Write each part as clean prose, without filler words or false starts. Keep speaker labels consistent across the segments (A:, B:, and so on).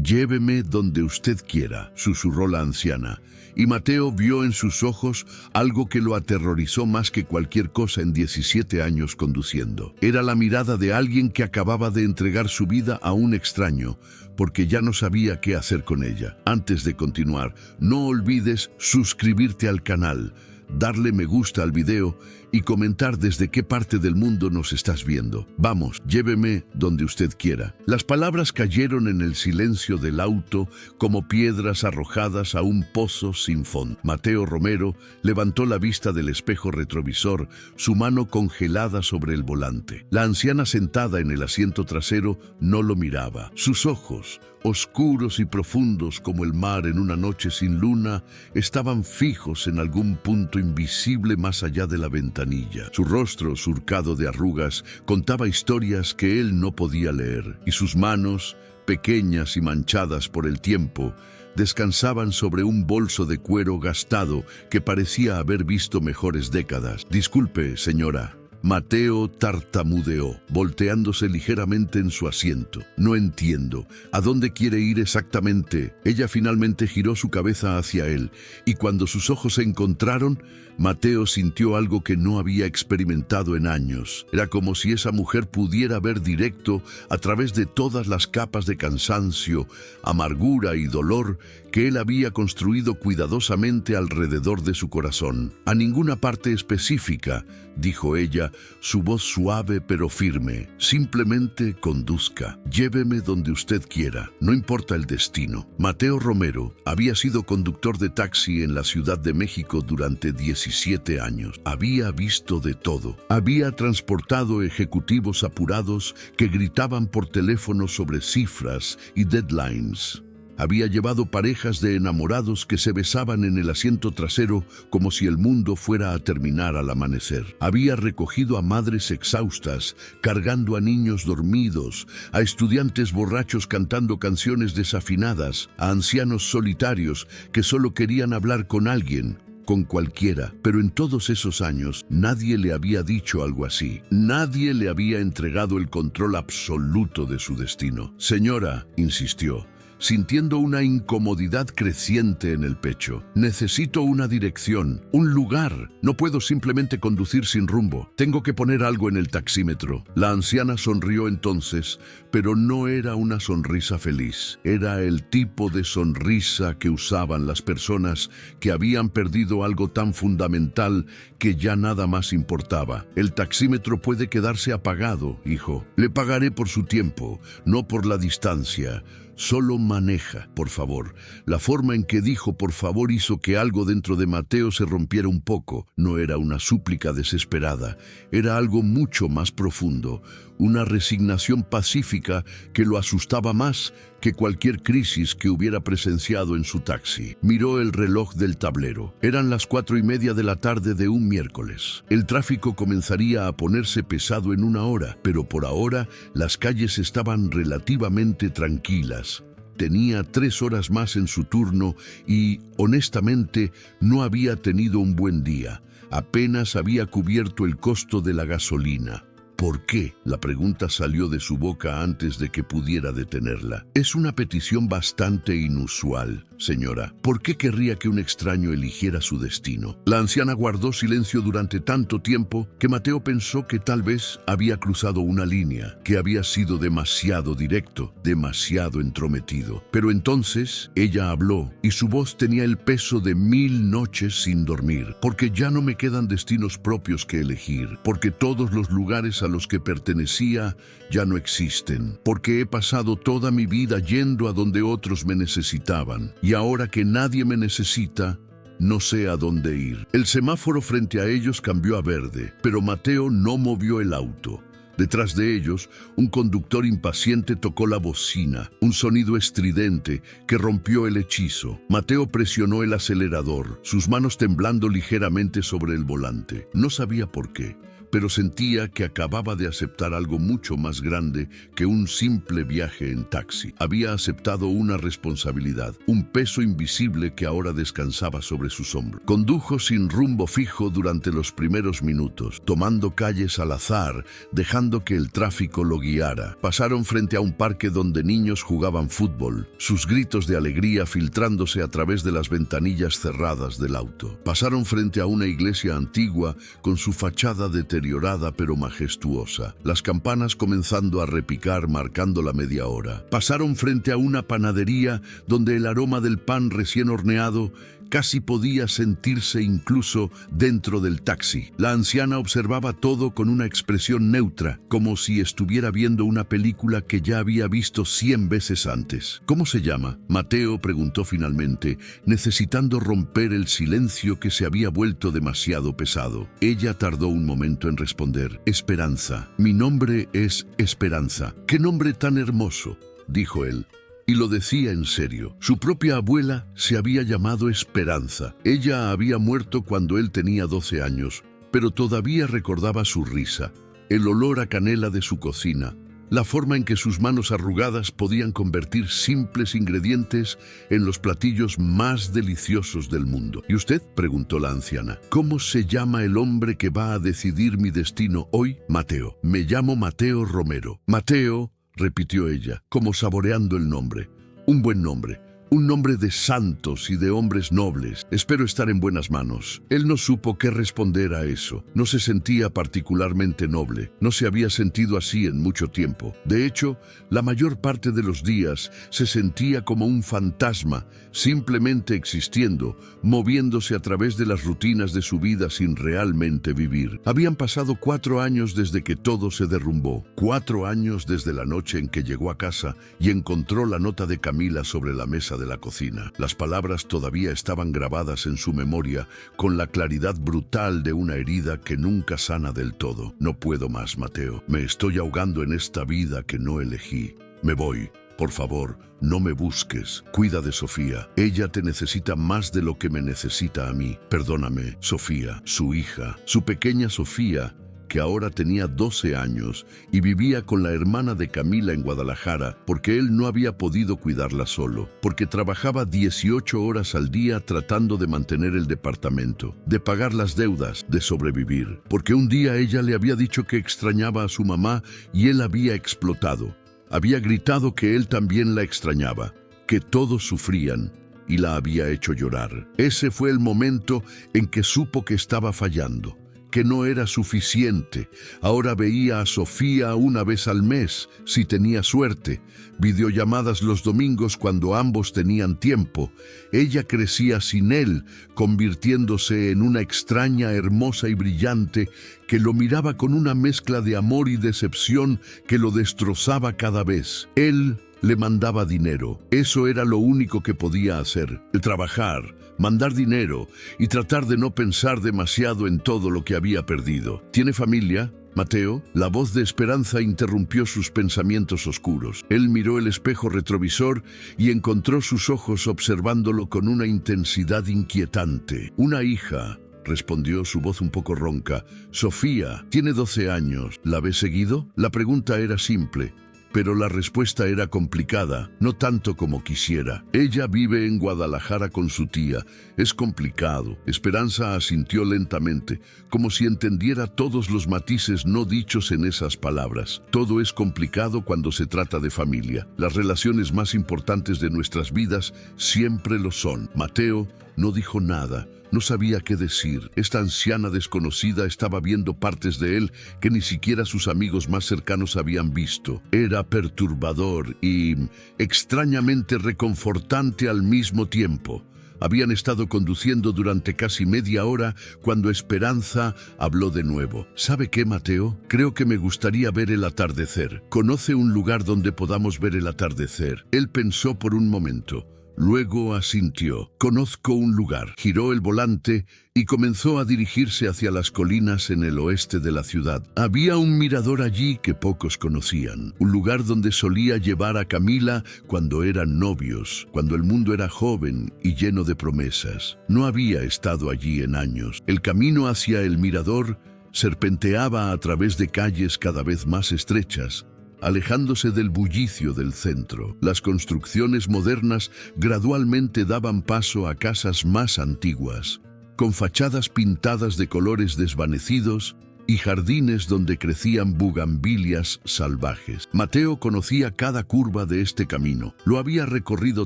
A: Lléveme donde usted quiera, susurró la anciana, y Mateo vio en sus ojos algo que lo aterrorizó más que cualquier cosa en 17 años conduciendo. Era la mirada de alguien que acababa de entregar su vida a un extraño, porque ya no sabía qué hacer con ella. Antes de continuar, no olvides suscribirte al canal, darle me gusta al video y comentar desde qué parte del mundo nos estás viendo. Vamos, lléveme donde usted quiera. Las palabras cayeron en el silencio del auto como piedras arrojadas a un pozo sin fondo. Mateo Romero levantó la vista del espejo retrovisor, su mano congelada sobre el volante. La anciana sentada en el asiento trasero no lo miraba. Sus ojos, oscuros y profundos como el mar en una noche sin luna, estaban fijos en algún punto invisible más allá de la ventanilla. Su rostro, surcado de arrugas, contaba historias que él no podía leer, y sus manos, pequeñas y manchadas por el tiempo, descansaban sobre un bolso de cuero gastado que parecía haber visto mejores décadas. «Disculpe, señora». Mateo tartamudeó, volteándose ligeramente en su asiento. «No entiendo. ¿A dónde quiere ir exactamente?» Ella finalmente giró su cabeza hacia él, y cuando sus ojos se encontraron, Mateo sintió algo que no había experimentado en años. Era como si esa mujer pudiera ver directo a través de todas las capas de cansancio, amargura y dolor que él había construido cuidadosamente alrededor de su corazón. «A ninguna parte específica», dijo ella, su voz suave pero firme. «Simplemente conduzca. Lléveme donde usted quiera. No importa el destino». Mateo Romero había sido conductor de taxi en la Ciudad de México durante 17 años. Había visto de todo. Había transportado ejecutivos apurados que gritaban por teléfono sobre cifras y deadlines. Había llevado parejas de enamorados que se besaban en el asiento trasero como si el mundo fuera a terminar al amanecer. Había recogido a madres exhaustas, cargando a niños dormidos, a estudiantes borrachos cantando canciones desafinadas, a ancianos solitarios que solo querían hablar con alguien, con cualquiera. Pero en todos esos años nadie le había dicho algo así. Nadie le había entregado el control absoluto de su destino. «Señora», insistió, sintiendo una incomodidad creciente en el pecho. «Necesito una dirección, un lugar. No puedo simplemente conducir sin rumbo. Tengo que poner algo en el taxímetro». La anciana sonrió entonces, pero no era una sonrisa feliz. Era el tipo de sonrisa que usaban las personas que habían perdido algo tan fundamental que ya nada más importaba. «El taxímetro puede quedarse apagado, hijo. Le pagaré por su tiempo, no por la distancia. Solo maneja, por favor». La forma en que dijo «por favor» hizo que algo dentro de Mateo se rompiera un poco. No era una súplica desesperada, era algo mucho más profundo, una resignación pacífica que lo asustaba más que cualquier crisis que hubiera presenciado en su taxi. Miró el reloj del tablero. Eran las 4:30 de la tarde de un miércoles. El tráfico comenzaría a ponerse pesado en una hora, pero por ahora las calles estaban relativamente tranquilas. Tenía 3 horas más en su turno y, honestamente, no había tenido un buen día. Apenas había cubierto el costo de la gasolina. «¿Por qué?», la pregunta salió de su boca antes de que pudiera detenerla. «Es una petición bastante inusual, señora. ¿Por qué querría que un extraño eligiera su destino?». La anciana guardó silencio durante tanto tiempo que Mateo pensó que tal vez había cruzado una línea, que había sido demasiado directo, demasiado entrometido. Pero entonces ella habló y su voz tenía el peso de 1000 noches sin dormir. «Porque ya no me quedan destinos propios que elegir, porque todos los lugares a los que pertenecía ya no existen, porque he pasado toda mi vida yendo a donde otros me necesitaban, y ahora que nadie me necesita, no sé a dónde ir». El semáforo frente a ellos cambió a verde, pero Mateo no movió el auto. Detrás de ellos, un conductor impaciente tocó la bocina, un sonido estridente que rompió el hechizo. Mateo presionó el acelerador, sus manos temblando ligeramente sobre el volante. No sabía por qué, pero sentía que acababa de aceptar algo mucho más grande que un simple viaje en taxi. Había aceptado una responsabilidad, un peso invisible que ahora descansaba sobre sus hombros. Condujo sin rumbo fijo durante los primeros minutos, tomando calles al azar, dejando que el tráfico lo guiara. Pasaron frente a un parque donde niños jugaban fútbol, sus gritos de alegría filtrándose a través de las ventanillas cerradas del auto. Pasaron frente a una iglesia antigua con su fachada deteriorada pero majestuosa, las campanas comenzando a repicar marcando la media hora. Pasaron frente a una panadería donde el aroma del pan recién horneado casi podía sentirse incluso dentro del taxi. La anciana observaba todo con una expresión neutra, como si estuviera viendo una película que ya había visto 100 veces antes. ¿Cómo se llama? Mateo preguntó finalmente, necesitando romper el silencio que se había vuelto demasiado pesado. Ella tardó un momento en responder. Esperanza. Mi nombre es Esperanza. ¡Qué nombre tan hermoso!, dijo él. Y lo decía en serio. Su propia abuela se había llamado Esperanza. Ella había muerto cuando él tenía 12 años, pero todavía recordaba su risa, el olor a canela de su cocina, la forma en que sus manos arrugadas podían convertir simples ingredientes en los platillos más deliciosos del mundo. ¿Y usted?, preguntó la anciana. ¿Cómo se llama el hombre que va a decidir mi destino hoy? Mateo. Me llamo Mateo Romero. Mateo, repitió ella, como saboreando el nombre. Un buen nombre. Un nombre de santos y de hombres nobles. Espero estar en buenas manos. Él no supo qué responder a eso. No se sentía particularmente noble. No se había sentido así en mucho tiempo. De hecho, la mayor parte de los días se sentía como un fantasma, simplemente existiendo, moviéndose a través de las rutinas de su vida sin realmente vivir. Habían pasado 4 años desde que todo se derrumbó. 4 años desde la noche en que llegó a casa y encontró la nota de Camila sobre la mesa de la cocina. Las palabras todavía estaban grabadas en su memoria con la claridad brutal de una herida que nunca sana del todo. No puedo más, Mateo. Me estoy ahogando en esta vida que no elegí. Me voy. Por favor, no me busques. Cuida de Sofía. Ella te necesita más de lo que me necesita a mí. Perdóname, Sofía, su hija, su pequeña Sofía, que ahora tenía 12 años y vivía con la hermana de Camila en Guadalajara porque él no había podido cuidarla solo, porque trabajaba 18 horas al día tratando de mantener el departamento, de pagar las deudas, de sobrevivir, porque un día ella le había dicho que extrañaba a su mamá y él había explotado. Había gritado que él también la extrañaba, que todos sufrían, y la había hecho llorar. Ese fue el momento en que supo que estaba fallando, que no era suficiente. Ahora veía a Sofía una vez al mes, si tenía suerte, videollamadas los domingos cuando ambos tenían tiempo. Ella crecía sin él, convirtiéndose en una extraña, hermosa y brillante que lo miraba con una mezcla de amor y decepción que lo destrozaba cada vez. Él le mandaba dinero. Eso era lo único que podía hacer. Trabajar, mandar dinero y tratar de no pensar demasiado en todo lo que había perdido. ¿Tiene familia, Mateo? La voz de Esperanza interrumpió sus pensamientos oscuros. Él miró el espejo retrovisor y encontró sus ojos observándolo con una intensidad inquietante. Una hija, respondió su voz un poco ronca. Sofía, tiene 12 años. ¿La ves seguido? La pregunta era simple, pero la respuesta era complicada, no tanto como quisiera. Ella vive en Guadalajara con su tía. Es complicado. Esperanza asintió lentamente, como si entendiera todos los matices no dichos en esas palabras. Todo es complicado cuando se trata de familia. Las relaciones más importantes de nuestras vidas siempre lo son. Mateo no dijo nada. No sabía qué decir. Esta anciana desconocida estaba viendo partes de él que ni siquiera sus amigos más cercanos habían visto. Era perturbador y extrañamente reconfortante al mismo tiempo. Habían estado conduciendo durante casi media hora cuando Esperanza habló de nuevo. ¿Sabe qué, Mateo? Creo que me gustaría ver el atardecer. ¿Conoce un lugar donde podamos ver el atardecer? Él pensó por un momento. Luego asintió. Conozco un lugar. Giró el volante y comenzó a dirigirse hacia las colinas en el oeste de la ciudad. Había un mirador allí que pocos conocían. Un lugar donde solía llevar a Camila cuando eran novios, cuando el mundo era joven y lleno de promesas. No había estado allí en años. El camino hacia el mirador serpenteaba a través de calles cada vez más estrechas, alejándose del bullicio del centro. Las construcciones modernas gradualmente daban paso a casas más antiguas, con fachadas pintadas de colores desvanecidos y jardines donde crecían bugambilias salvajes. Mateo conocía cada curva de este camino. Lo había recorrido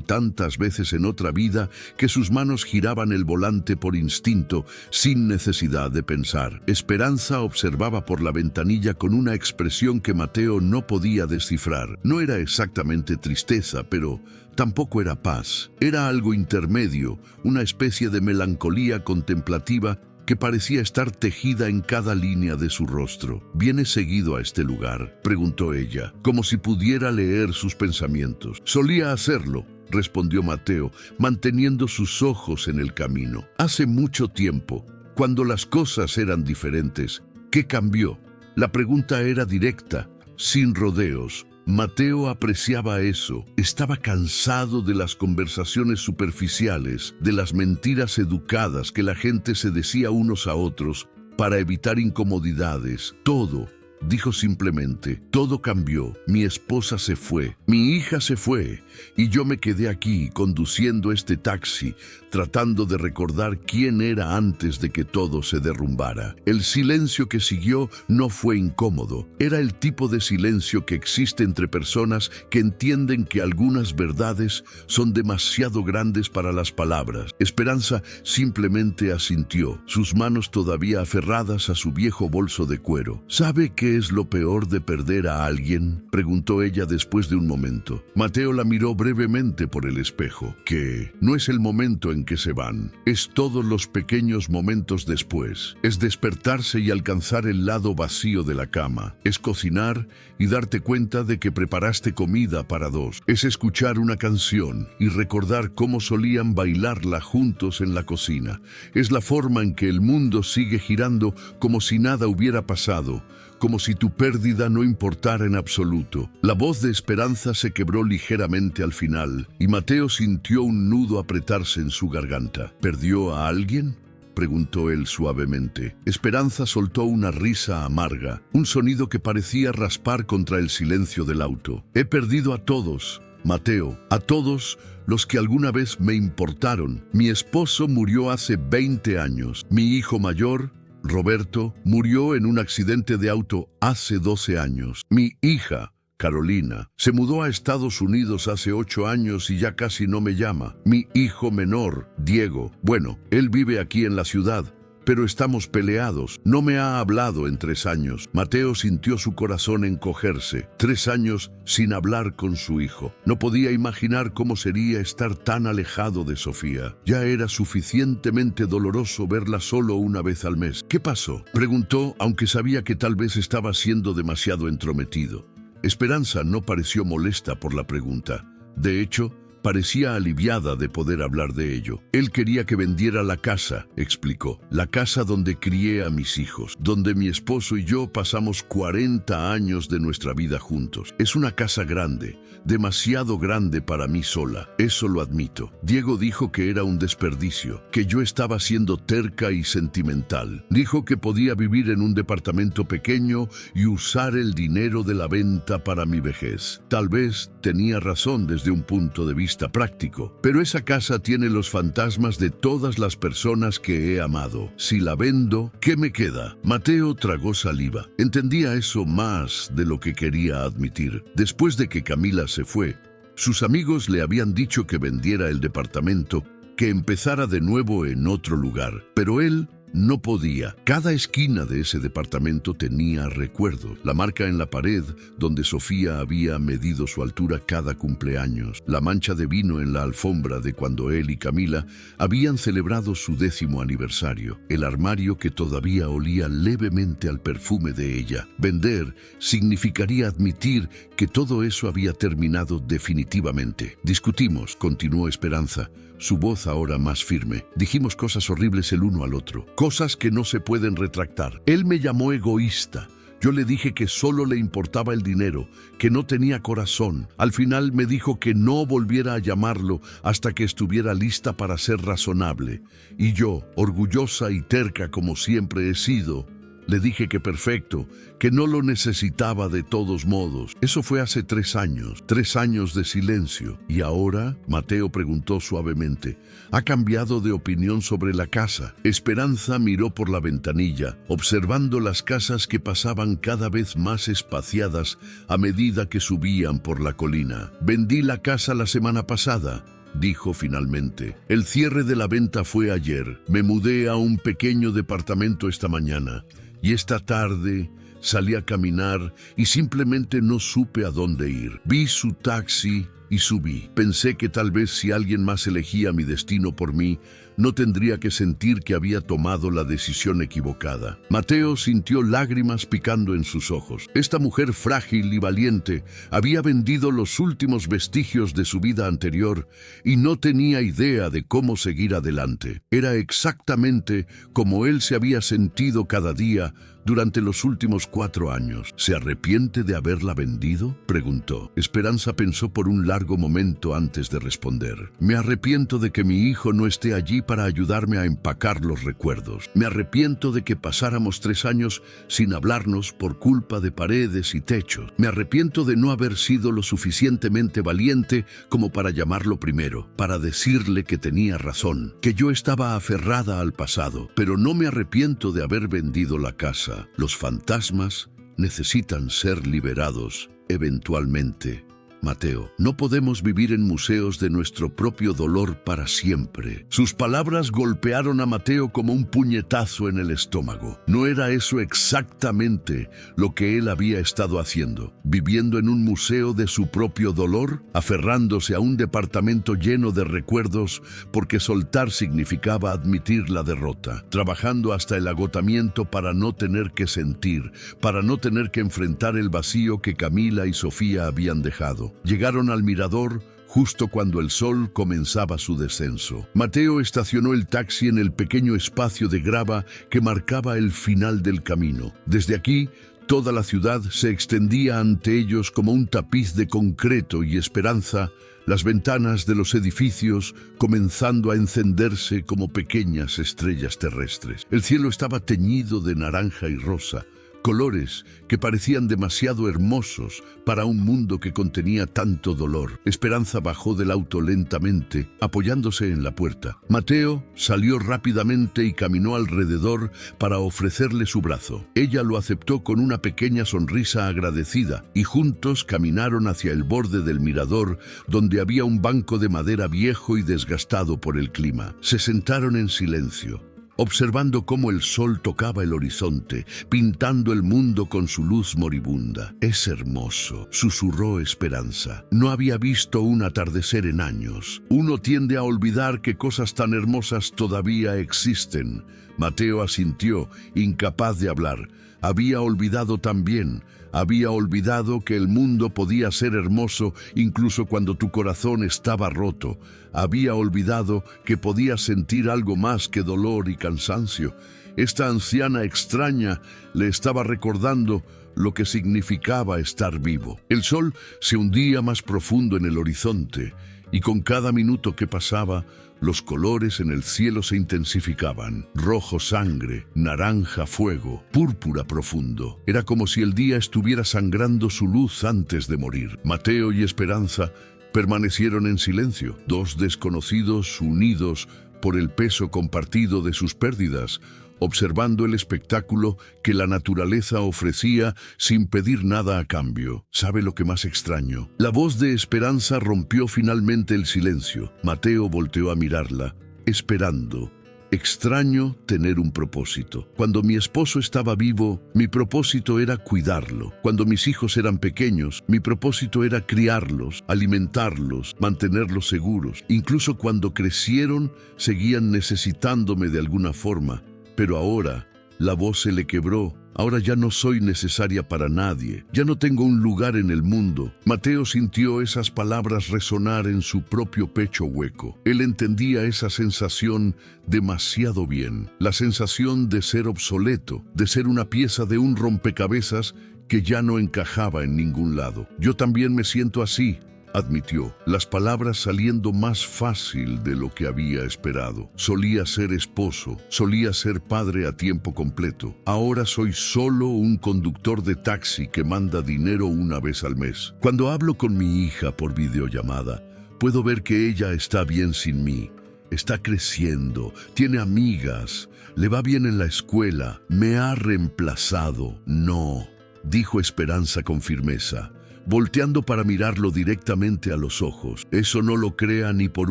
A: tantas veces en otra vida que sus manos giraban el volante por instinto, sin necesidad de pensar. Esperanza observaba por la ventanilla con una expresión que Mateo no podía descifrar. No era exactamente tristeza, pero tampoco era paz. Era algo intermedio, una especie de melancolía contemplativa que parecía estar tejida en cada línea de su rostro. ¿Vienes seguido a este lugar?, preguntó ella, como si pudiera leer sus pensamientos. Solía hacerlo, respondió Mateo, manteniendo sus ojos en el camino. Hace mucho tiempo, cuando las cosas eran diferentes. ¿Qué cambió? La pregunta era directa, sin rodeos. Mateo apreciaba eso. Estaba cansado de las conversaciones superficiales, de las mentiras educadas que la gente se decía unos a otros para evitar incomodidades. Todo, dijo simplemente, todo cambió. Mi esposa se fue, mi hija se fue, y yo me quedé aquí conduciendo este taxi, tratando de recordar quién era antes de que todo se derrumbara. El silencio que siguió no fue incómodo. Era el tipo de silencio que existe entre personas que entienden que algunas verdades son demasiado grandes para las palabras. Esperanza simplemente asintió, sus manos todavía aferradas a su viejo bolso de cuero. ¿Sabe qué es lo peor de perder a alguien?, preguntó ella después de un momento. Mateo la miró brevemente por el espejo. Que no es el momento en que se van, es todos los pequeños momentos después. Es despertarse y alcanzar el lado vacío de la cama. Es cocinar y darte cuenta de que preparaste comida para dos. Es escuchar una canción y recordar cómo solían bailarla juntos en la cocina. Es la forma en que el mundo sigue girando como si nada hubiera pasado, como si tu pérdida no importara en absoluto. La voz de Esperanza se quebró ligeramente al final, y Mateo sintió un nudo apretarse en su garganta. ¿Perdió a alguien?, preguntó él suavemente. Esperanza soltó una risa amarga, un sonido que parecía raspar contra el silencio del auto. He perdido a todos, Mateo, a todos los que alguna vez me importaron. Mi esposo murió hace 20 años. Mi hijo mayor, Roberto, murió en un accidente de auto hace 12 años. Mi hija, Carolina, se mudó a Estados Unidos hace 8 años y ya casi no me llama. Mi hijo menor, Diego, bueno, él vive aquí en la ciudad, pero estamos peleados. No me ha hablado en 3 años. Mateo sintió su corazón encogerse. 3 años sin hablar con su hijo. No podía imaginar cómo sería estar tan alejado de Sofía. Ya era suficientemente doloroso verla solo una vez al mes. ¿Qué pasó?, preguntó, aunque sabía que tal vez estaba siendo demasiado entrometido. Esperanza no pareció molesta por la pregunta. De hecho, parecía aliviada de poder hablar de ello. Él quería que vendiera la casa, explicó. La casa donde crié a mis hijos, donde mi esposo y yo pasamos 40 años de nuestra vida juntos. Es una casa grande, demasiado grande para mí sola. Eso lo admito. Diego dijo que era un desperdicio, que yo estaba siendo terca y sentimental. Dijo que podía vivir en un departamento pequeño y usar el dinero de la venta para mi vejez. Tal vez tenía razón desde un punto de vista práctico, pero esa casa tiene los fantasmas de todas las personas que he amado. Si la vendo, ¿qué me queda? Mateo tragó saliva. Entendía eso más de lo que quería admitir. Después de que Camila se fue, sus amigos le habían dicho que vendiera el departamento, que empezara de nuevo en otro lugar, pero él no podía. Cada esquina de ese departamento tenía recuerdos. La marca en la pared donde Sofía había medido su altura cada cumpleaños. La mancha de vino en la alfombra de cuando él y Camila habían celebrado su 10º aniversario. El armario que todavía olía levemente al perfume de ella. Vender significaría admitir que todo eso había terminado definitivamente. Discutimos, continuó Esperanza, su voz ahora más firme. Dijimos cosas horribles el uno al otro, cosas que no se pueden retractar. Él me llamó egoísta. Yo le dije que solo le importaba el dinero, que no tenía corazón. Al final me dijo que no volviera a llamarlo hasta que estuviera lista para ser razonable. Y yo, orgullosa y terca como siempre he sido, Le dije que perfecto, que no lo necesitaba de todos modos. Eso fue hace 3 años de silencio. ¿Y ahora? Mateo preguntó suavemente. ¿Ha cambiado de opinión sobre la casa? Esperanza miró por la ventanilla, observando las casas que pasaban cada vez más espaciadas a medida que subían por la colina. Vendí la casa la semana pasada, dijo finalmente. El cierre de la venta fue ayer. Me mudé a un pequeño departamento esta mañana. Y esta tarde salí a caminar y simplemente no supe a dónde ir. Vi su taxi y subí. Pensé que tal vez si alguien más elegía mi destino por mí, no tendría que sentir que había tomado la decisión equivocada. Mateo sintió lágrimas picando en sus ojos. Esta mujer frágil y valiente había vendido los últimos vestigios de su vida anterior y no tenía idea de cómo seguir adelante. Era exactamente como él se había sentido cada día durante los últimos 4 años. ¿Se arrepiente de haberla vendido?, preguntó. Esperanza pensó por un largo momento antes de responder. Me arrepiento de que mi hijo no esté allí para ayudarme a empacar los recuerdos. Me arrepiento de que pasáramos 3 años sin hablarnos por culpa de paredes y techos. Me arrepiento de no haber sido lo suficientemente valiente como para llamarlo primero, para decirle que tenía razón, que yo estaba aferrada al pasado, pero no me arrepiento de haber vendido la casa. Los fantasmas necesitan ser liberados eventualmente. Mateo, no podemos vivir en museos de nuestro propio dolor para siempre. Sus palabras golpearon a Mateo como un puñetazo en el estómago. ¿No era eso exactamente lo que él había estado haciendo? ¿Viviendo en un museo de su propio dolor? ¿Aferrándose a un departamento lleno de recuerdos porque soltar significaba admitir la derrota? ¿Trabajando hasta el agotamiento para no tener que sentir, para no tener que enfrentar el vacío que Camila y Sofía habían dejado? Llegaron al mirador justo cuando el sol comenzaba su descenso. Mateo estacionó el taxi en el pequeño espacio de grava que marcaba el final del camino. Desde aquí, toda la ciudad se extendía ante ellos como un tapiz de concreto y esperanza, las ventanas de los edificios comenzando a encenderse como pequeñas estrellas terrestres. El cielo estaba teñido de naranja y rosa, colores que parecían demasiado hermosos para un mundo que contenía tanto dolor. Esperanza bajó del auto lentamente, apoyándose en la puerta. Mateo salió rápidamente y caminó alrededor para ofrecerle su brazo. Ella lo aceptó con una pequeña sonrisa agradecida y juntos caminaron hacia el borde del mirador, donde había un banco de madera viejo y desgastado por el clima. Se sentaron en silencio, observando cómo el sol tocaba el horizonte, pintando el mundo con su luz moribunda. «Es hermoso», susurró Esperanza. No había visto un atardecer en años. Uno tiende a olvidar que cosas tan hermosas todavía existen. Mateo asintió, incapaz de hablar. Había olvidado también. Había olvidado que el mundo podía ser hermoso incluso cuando tu corazón estaba roto. Había olvidado que podías sentir algo más que dolor y cansancio. Esta anciana extraña le estaba recordando lo que significaba estar vivo. El sol se hundía más profundo en el horizonte y con cada minuto que pasaba, los colores en el cielo se intensificaban. Rojo sangre, naranja fuego, púrpura profundo. Era como si el día estuviera sangrando su luz antes de morir. Mateo y Esperanza permanecieron en silencio, 2 desconocidos unidos por el peso compartido de sus pérdidas, observando el espectáculo que la naturaleza ofrecía sin pedir nada a cambio. ¿Sabe lo que más extraño? La voz de Esperanza rompió finalmente el silencio. Mateo volteó a mirarla, esperando. Extraño tener un propósito. Cuando mi esposo estaba vivo, mi propósito era cuidarlo. Cuando mis hijos eran pequeños, mi propósito era criarlos, alimentarlos, mantenerlos seguros. Incluso cuando crecieron, seguían necesitándome de alguna forma. Pero ahora, la voz se le quebró. Ahora ya no soy necesaria para nadie. Ya no tengo un lugar en el mundo. Mateo sintió esas palabras resonar en su propio pecho hueco. Él entendía esa sensación demasiado bien. La sensación de ser obsoleto, de ser una pieza de un rompecabezas que ya no encajaba en ningún lado. Yo también me siento así, admitió, las palabras saliendo más fácil de lo que había esperado. Solía ser esposo, solía ser padre a tiempo completo. Ahora soy solo un conductor de taxi que manda dinero una vez al mes. Cuando hablo con mi hija por videollamada, puedo ver que ella está bien sin mí. Está creciendo, tiene amigas, le va bien en la escuela. ¿Me ha reemplazado? No, dijo Esperanza con firmeza, volteando para mirarlo directamente a los ojos. Eso no lo crea ni por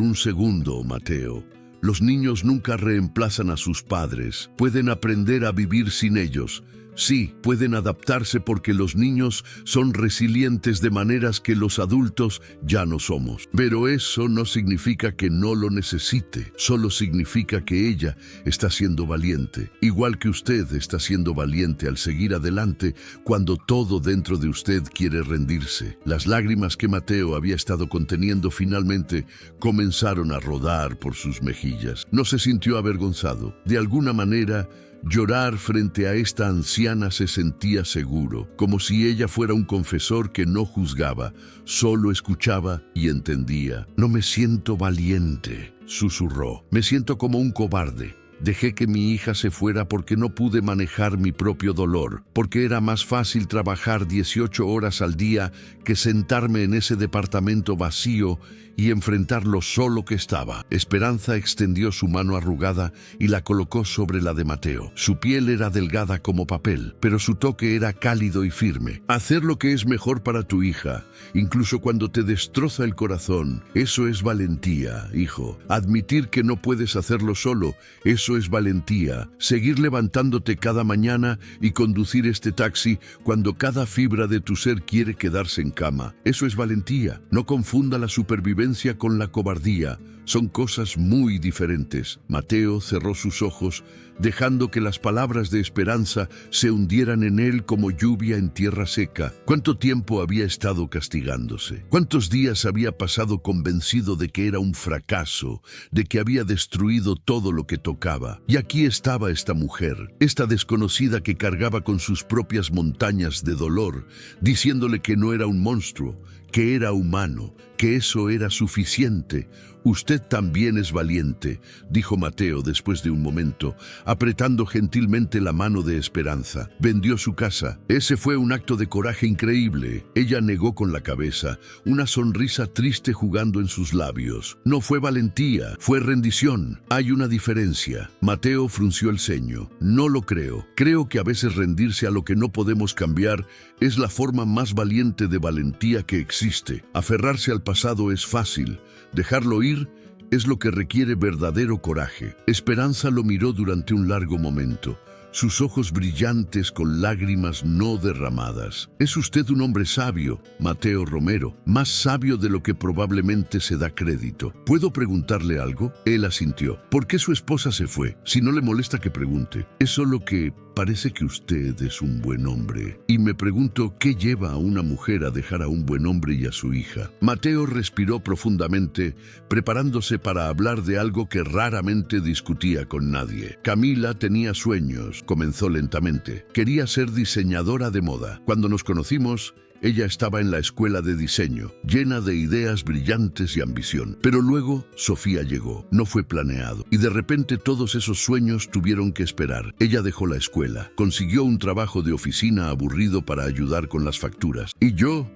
A: un segundo, Mateo. Los niños nunca reemplazan a sus padres. Pueden aprender a vivir sin ellos. Sí, pueden adaptarse porque los niños son resilientes de maneras que los adultos ya no somos. Pero eso no significa que no lo necesite, solo significa que ella está siendo valiente, igual que usted está siendo valiente al seguir adelante cuando todo dentro de usted quiere rendirse. Las lágrimas que Mateo había estado conteniendo finalmente comenzaron a rodar por sus mejillas. No se sintió avergonzado. De alguna manera, llorar frente a esta anciana se sentía seguro, como si ella fuera un confesor que no juzgaba, solo escuchaba y entendía. No me siento valiente, susurró. Me siento como un cobarde. Dejé que mi hija se fuera porque no pude manejar mi propio dolor, porque era más fácil trabajar 18 horas al día que sentarme en ese departamento vacío y enfrentar lo solo que estaba. Esperanza extendió su mano arrugada y la colocó sobre la de Mateo. Su piel era delgada como papel, pero su toque era cálido y firme. Hacer lo que es mejor para tu hija, incluso cuando te destroza el corazón, eso es valentía, hijo. Admitir que no puedes hacerlo solo, eso es valentía. Seguir levantándote cada mañana y conducir este taxi cuando cada fibra de tu ser quiere quedarse en cama, eso es valentía. No confunda la supervivencia con la cobardía. Son cosas muy diferentes. Mateo cerró sus ojos, dejando que las palabras de Esperanza se hundieran en él como lluvia en tierra seca. ¿Cuánto tiempo había estado castigándose? ¿Cuántos días había pasado convencido de que era un fracaso, de que había destruido todo lo que tocaba? Y aquí estaba esta mujer, esta desconocida que cargaba con sus propias montañas de dolor, diciéndole que no era un monstruo, que era humano, que eso era suficiente. Usted también es valiente, dijo Mateo después de un momento, apretando gentilmente la mano de Esperanza. Vendió su casa. Ese fue un acto de coraje increíble. Ella negó con la cabeza, una sonrisa triste jugando en sus labios. No fue valentía, fue rendición. Hay una diferencia. Mateo frunció el ceño. No lo creo. Creo que a veces rendirse a lo que no podemos cambiar es la forma más valiente de valentía que existe. Aferrarse al pasado es fácil. Dejarlo ir es lo que requiere verdadero coraje. Esperanza lo miró durante un largo momento, sus ojos brillantes con lágrimas no derramadas. Es usted un hombre sabio, Mateo Romero, más sabio de lo que probablemente se da crédito. ¿Puedo preguntarle algo? Él asintió. ¿Por qué su esposa se fue? Si no le molesta que pregunte. Es solo que parece que usted es un buen hombre. Y me pregunto qué lleva a una mujer a dejar a un buen hombre y a su hija. Mateo respiró profundamente, preparándose para hablar de algo que raramente discutía con nadie. Camila tenía sueños, comenzó lentamente. Quería ser diseñadora de moda. Cuando nos conocimos, ella estaba en la escuela de diseño, llena de ideas brillantes y ambición. Pero luego, Sofía llegó. No fue planeado. Y de repente todos esos sueños tuvieron que esperar. Ella dejó la escuela, consiguió un trabajo de oficina aburrido para ayudar con las facturas. Y yo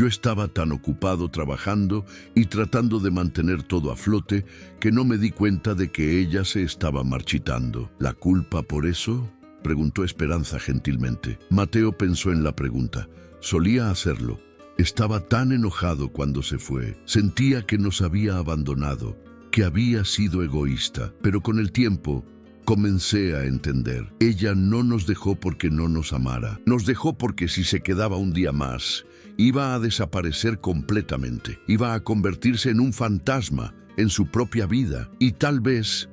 A: estaba tan ocupado trabajando y tratando de mantener todo a flote que no me di cuenta de que ella se estaba marchitando. ¿La culpa por eso?, preguntó Esperanza gentilmente. Mateo pensó en la pregunta. Solía hacerlo. Estaba tan enojado cuando se fue. Sentía que nos había abandonado, que había sido egoísta. Pero con el tiempo, comencé a entender. Ella no nos dejó porque no nos amara. Nos dejó porque si se quedaba un día más, iba a desaparecer completamente. Iba a convertirse en un fantasma en su propia vida. Y tal vez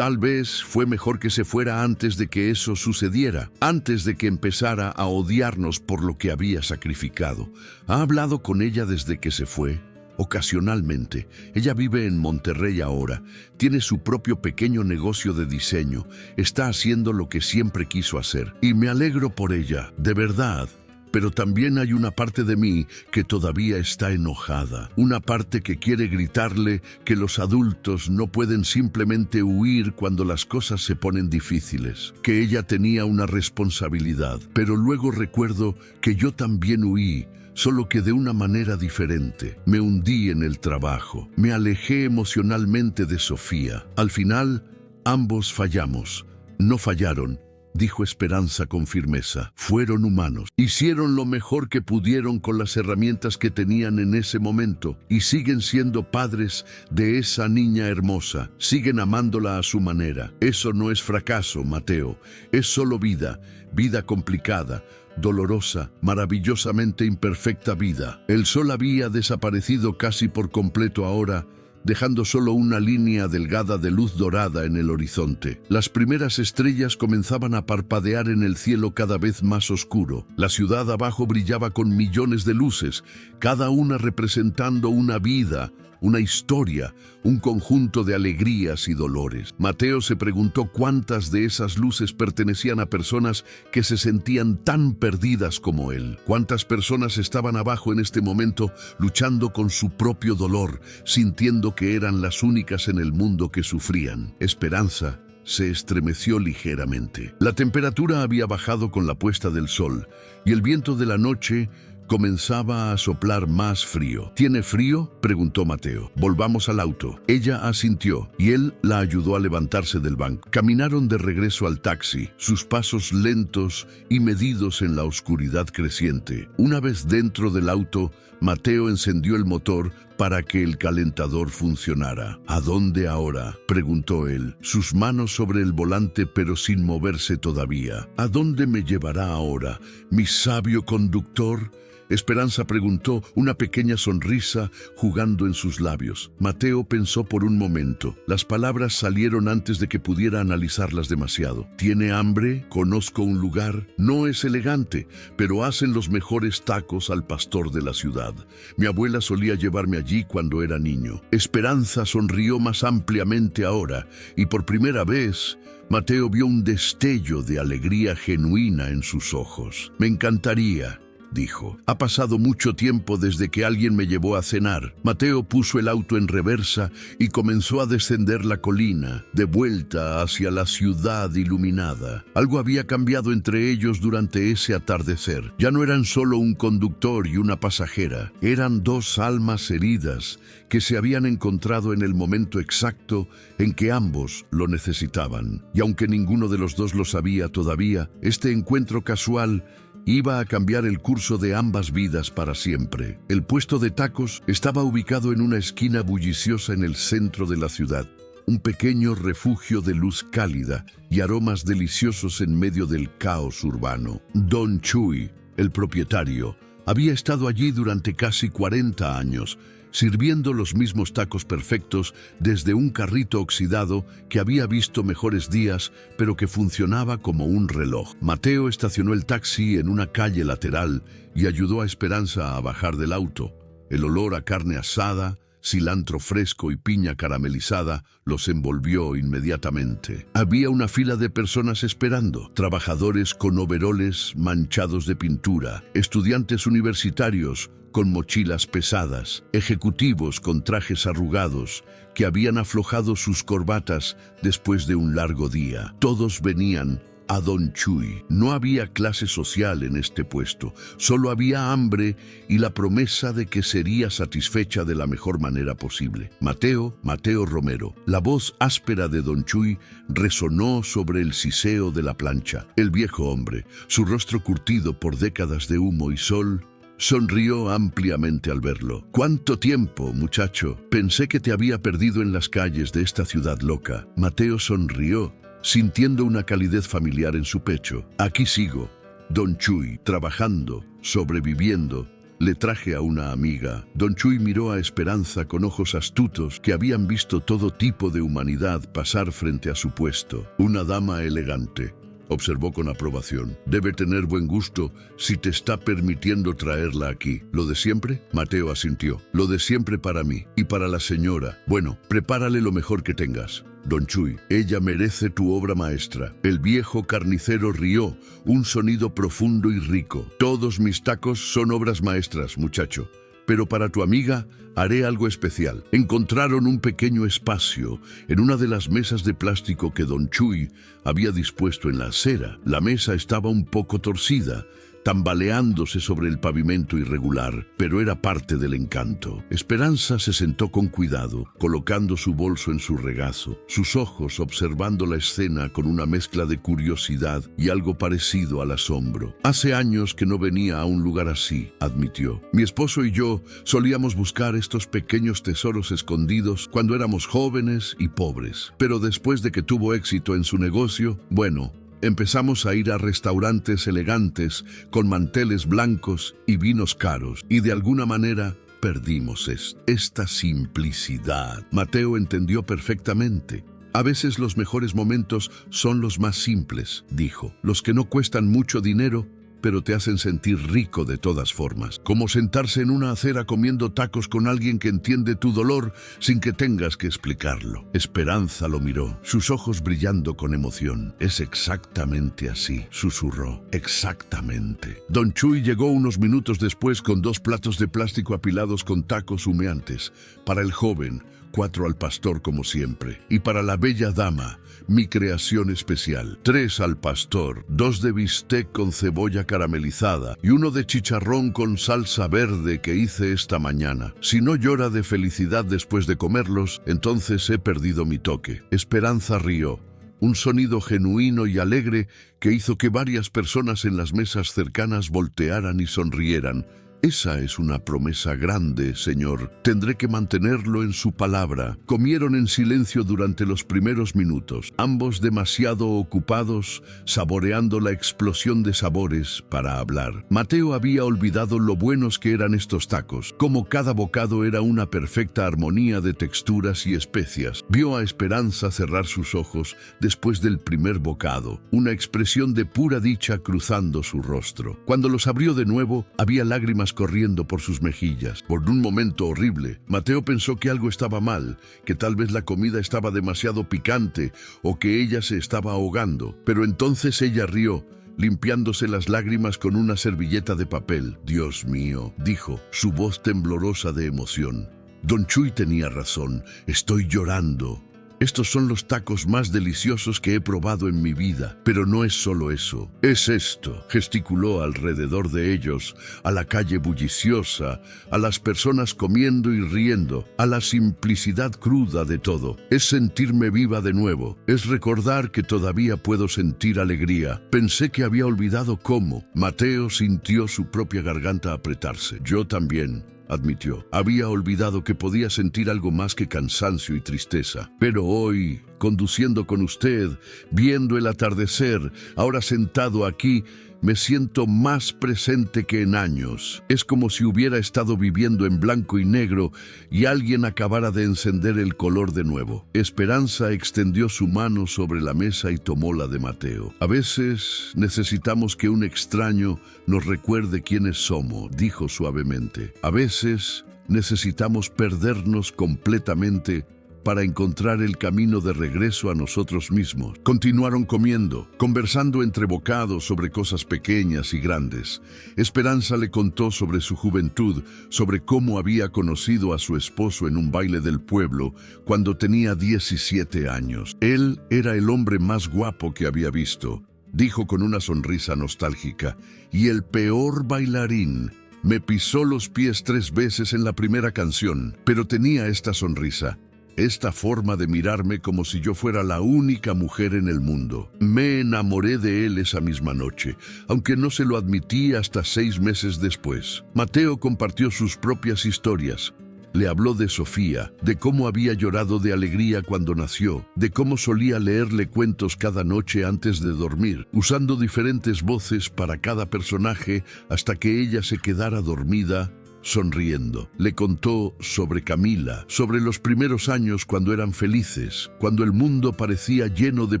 A: fue mejor que se fuera antes de que eso sucediera, antes de que empezara a odiarnos por lo que había sacrificado. ¿Ha hablado con ella desde que se fue? Ocasionalmente. Ella vive en Monterrey ahora. Tiene su propio pequeño negocio de diseño. Está haciendo lo que siempre quiso hacer. Y me alegro por ella, de verdad. pero también hay una parte de mí que todavía está enojada. Una parte que quiere gritarle que los adultos no pueden simplemente huir cuando las cosas se ponen difíciles, que ella tenía una responsabilidad. Pero luego recuerdo que yo también huí, solo que de una manera diferente. Me hundí en el trabajo, me alejé emocionalmente de Sofía. Al final, ambos fallamos. No fallaron, dijo Esperanza con firmeza. Fueron humanos. Hicieron lo mejor que pudieron con las herramientas que tenían en ese momento y siguen siendo padres de esa niña hermosa. Siguen amándola a su manera. Eso no es fracaso, Mateo. Es solo vida. Vida complicada, dolorosa, maravillosamente imperfecta vida. El sol había desaparecido casi por completo ahora, dejando solo una línea delgada de luz dorada en el horizonte. Las primeras estrellas comenzaban a parpadear en el cielo cada vez más oscuro. La ciudad abajo brillaba con millones de luces, cada una representando una vida, una historia, un conjunto de alegrías y dolores. Mateo se preguntó cuántas de esas luces pertenecían a personas que se sentían tan perdidas como él. Cuántas personas estaban abajo en este momento luchando con su propio dolor, sintiendo que eran las únicas en el mundo que sufrían. Esperanza se estremeció ligeramente. La temperatura había bajado con la puesta del sol y el viento de la noche comenzaba a soplar más frío. ¿Tiene frío?, preguntó Mateo. Volvamos al auto. Ella asintió y él la ayudó a levantarse del banco. Caminaron de regreso al taxi, sus pasos lentos y medidos en la oscuridad creciente. Una vez dentro del auto, Mateo encendió el motor para que el calentador funcionara. ¿A dónde ahora?, preguntó él, sus manos sobre el volante pero sin moverse todavía. ¿A dónde me llevará ahora, mi sabio conductor?, Esperanza preguntó, una pequeña sonrisa jugando en sus labios. Mateo pensó por un momento. Las palabras salieron antes de que pudiera analizarlas demasiado. ¿Tiene hambre? Conozco un lugar. No es elegante, pero hacen los mejores tacos al pastor de la ciudad. Mi abuela solía llevarme allí cuando era niño. Esperanza sonrió más ampliamente ahora, y por primera vez Mateo vio un destello de alegría genuina en sus ojos. Me encantaría, dijo. Ha pasado mucho tiempo desde que alguien me llevó a cenar. Mateo puso el auto en reversa y comenzó a descender la colina, de vuelta hacia la ciudad iluminada. Algo había cambiado entre ellos durante ese atardecer. Ya no eran solo un conductor y una pasajera. Eran dos almas heridas que se habían encontrado en el momento exacto en que ambos lo necesitaban. Y aunque ninguno de los dos lo sabía todavía, este encuentro casual iba a cambiar el curso de ambas vidas para siempre. El puesto de tacos estaba ubicado en una esquina bulliciosa en el centro de la ciudad, un pequeño refugio de luz cálida y aromas deliciosos en medio del caos urbano. Don Chuy, el propietario, había estado allí durante casi 40 años, sirviendo los mismos tacos perfectos desde un carrito oxidado que había visto mejores días, pero que funcionaba como un reloj. Mateo estacionó el taxi en una calle lateral y ayudó a Esperanza a bajar del auto. El olor a carne asada, cilantro fresco y piña caramelizada los envolvió inmediatamente. Había una fila de personas esperando, trabajadores con overoles manchados de pintura, estudiantes universitarios con mochilas pesadas, ejecutivos con trajes arrugados que habían aflojado sus corbatas después de un largo día. Todos venían a Don Chuy. No había clase social en este puesto, solo había hambre y la promesa de que sería satisfecha de la mejor manera posible. Mateo Romero. La voz áspera de Don Chuy resonó sobre el siseo de la plancha. El viejo hombre, su rostro curtido por décadas de humo y sol, sonrió ampliamente al verlo. «¿Cuánto tiempo, muchacho? Pensé que te había perdido en las calles de esta ciudad loca». Mateo sonrió, sintiendo una calidez familiar en su pecho. «Aquí sigo, Don Chuy, trabajando, sobreviviendo. Le traje a una amiga». Don Chuy miró a Esperanza con ojos astutos que habían visto todo tipo de humanidad pasar frente a su puesto. Una dama elegante, observó con aprobación. Debe tener buen gusto si te está permitiendo traerla aquí. ¿Lo de siempre? Mateo asintió. Lo de siempre para mí y para la señora. Bueno, prepárale lo mejor que tengas. Don Chuy, ella merece tu obra maestra. El viejo carnicero rió, un sonido profundo y rico. Todos mis tacos son obras maestras, muchacho. Pero para tu amiga haré algo especial. Encontraron un pequeño espacio en una de las mesas de plástico que Don Chuy había dispuesto en la acera. La mesa estaba un poco torcida, tambaleándose sobre el pavimento irregular, pero era parte del encanto. Esperanza se sentó con cuidado, colocando su bolso en su regazo, sus ojos observando la escena con una mezcla de curiosidad y algo parecido al asombro. Hace años que no venía a un lugar así, admitió. Mi esposo y yo solíamos buscar estos pequeños tesoros escondidos cuando éramos jóvenes y pobres. Pero después de que tuvo éxito en su negocio, bueno, empezamos a ir a restaurantes elegantes con manteles blancos y vinos caros, y de alguna manera perdimos esta simplicidad. Mateo entendió perfectamente. A veces los mejores momentos son los más simples, dijo, los que no cuestan mucho dinero, pero te hacen sentir rico de todas formas. Como sentarse en una acera comiendo tacos con alguien que entiende tu dolor sin que tengas que explicarlo. Esperanza lo miró, sus ojos brillando con emoción. Es exactamente así, susurró. Exactamente. Don Chuy llegó unos minutos después con 2 platos de plástico apilados con tacos humeantes. Para el joven, 4 al pastor como siempre. Y para la bella dama, mi creación especial. 3 al pastor, 2 de bistec con cebolla caramelizada y 1 de chicharrón con salsa verde que hice esta mañana. Si no llora de felicidad después de comerlos, entonces he perdido mi toque. Esperanza rió. Un sonido genuino y alegre que hizo que varias personas en las mesas cercanas voltearan y sonrieran. Esa es una promesa grande, señor. Tendré que mantenerlo en su palabra. Comieron en silencio durante los primeros minutos, ambos demasiado ocupados, saboreando la explosión de sabores para hablar. Mateo había olvidado lo buenos que eran estos tacos, como cada bocado era una perfecta armonía de texturas y especias. Vio a Esperanza cerrar sus ojos después del primer bocado, una expresión de pura dicha cruzando su rostro. Cuando los abrió de nuevo, había lágrimas corriendo por sus mejillas. Por un momento horrible, Mateo pensó que algo estaba mal, que tal vez la comida estaba demasiado picante o que ella se estaba ahogando. Pero entonces ella rió, limpiándose las lágrimas con una servilleta de papel. Dios mío, dijo, su voz temblorosa de emoción. Don Chuy tenía razón, estoy llorando. Estos son los tacos más deliciosos que he probado en mi vida. Pero no es solo eso, es esto. Gesticuló alrededor de ellos, a la calle bulliciosa, a las personas comiendo y riendo, a la simplicidad cruda de todo. Es sentirme viva de nuevo, es recordar que todavía puedo sentir alegría. Pensé que había olvidado cómo. Mateo sintió su propia garganta apretarse. Yo también, admitió. Había olvidado que podía sentir algo más que cansancio y tristeza. Pero hoy, conduciendo con usted, viendo el atardecer, ahora sentado aquí, me siento más presente que en años. Es como si hubiera estado viviendo en blanco y negro y alguien acabara de encender el color de nuevo. Esperanza extendió su mano sobre la mesa y tomó la de Mateo. A veces necesitamos que un extraño nos recuerde quiénes somos, dijo suavemente. A veces necesitamos perdernos completamente para encontrar el camino de regreso a nosotros mismos. Continuaron comiendo, conversando entre bocados sobre cosas pequeñas y grandes. Esperanza le contó sobre su juventud, sobre cómo había conocido a su esposo en un baile del pueblo cuando tenía 17 años. Él era el hombre más guapo que había visto, dijo con una sonrisa nostálgica, y el peor bailarín. Me pisó los pies 3 veces en la primera canción, pero tenía esta sonrisa. Esta forma de mirarme como si yo fuera la única mujer en el mundo. Me enamoré de él esa misma noche, aunque no se lo admití hasta 6 meses después. Mateo compartió sus propias historias. Le habló de Sofía, de cómo había llorado de alegría cuando nació, de cómo solía leerle cuentos cada noche antes de dormir, usando diferentes voces para cada personaje hasta que ella se quedara dormida sonriendo. Le contó sobre Camila, sobre los primeros años cuando eran felices, cuando el mundo parecía lleno de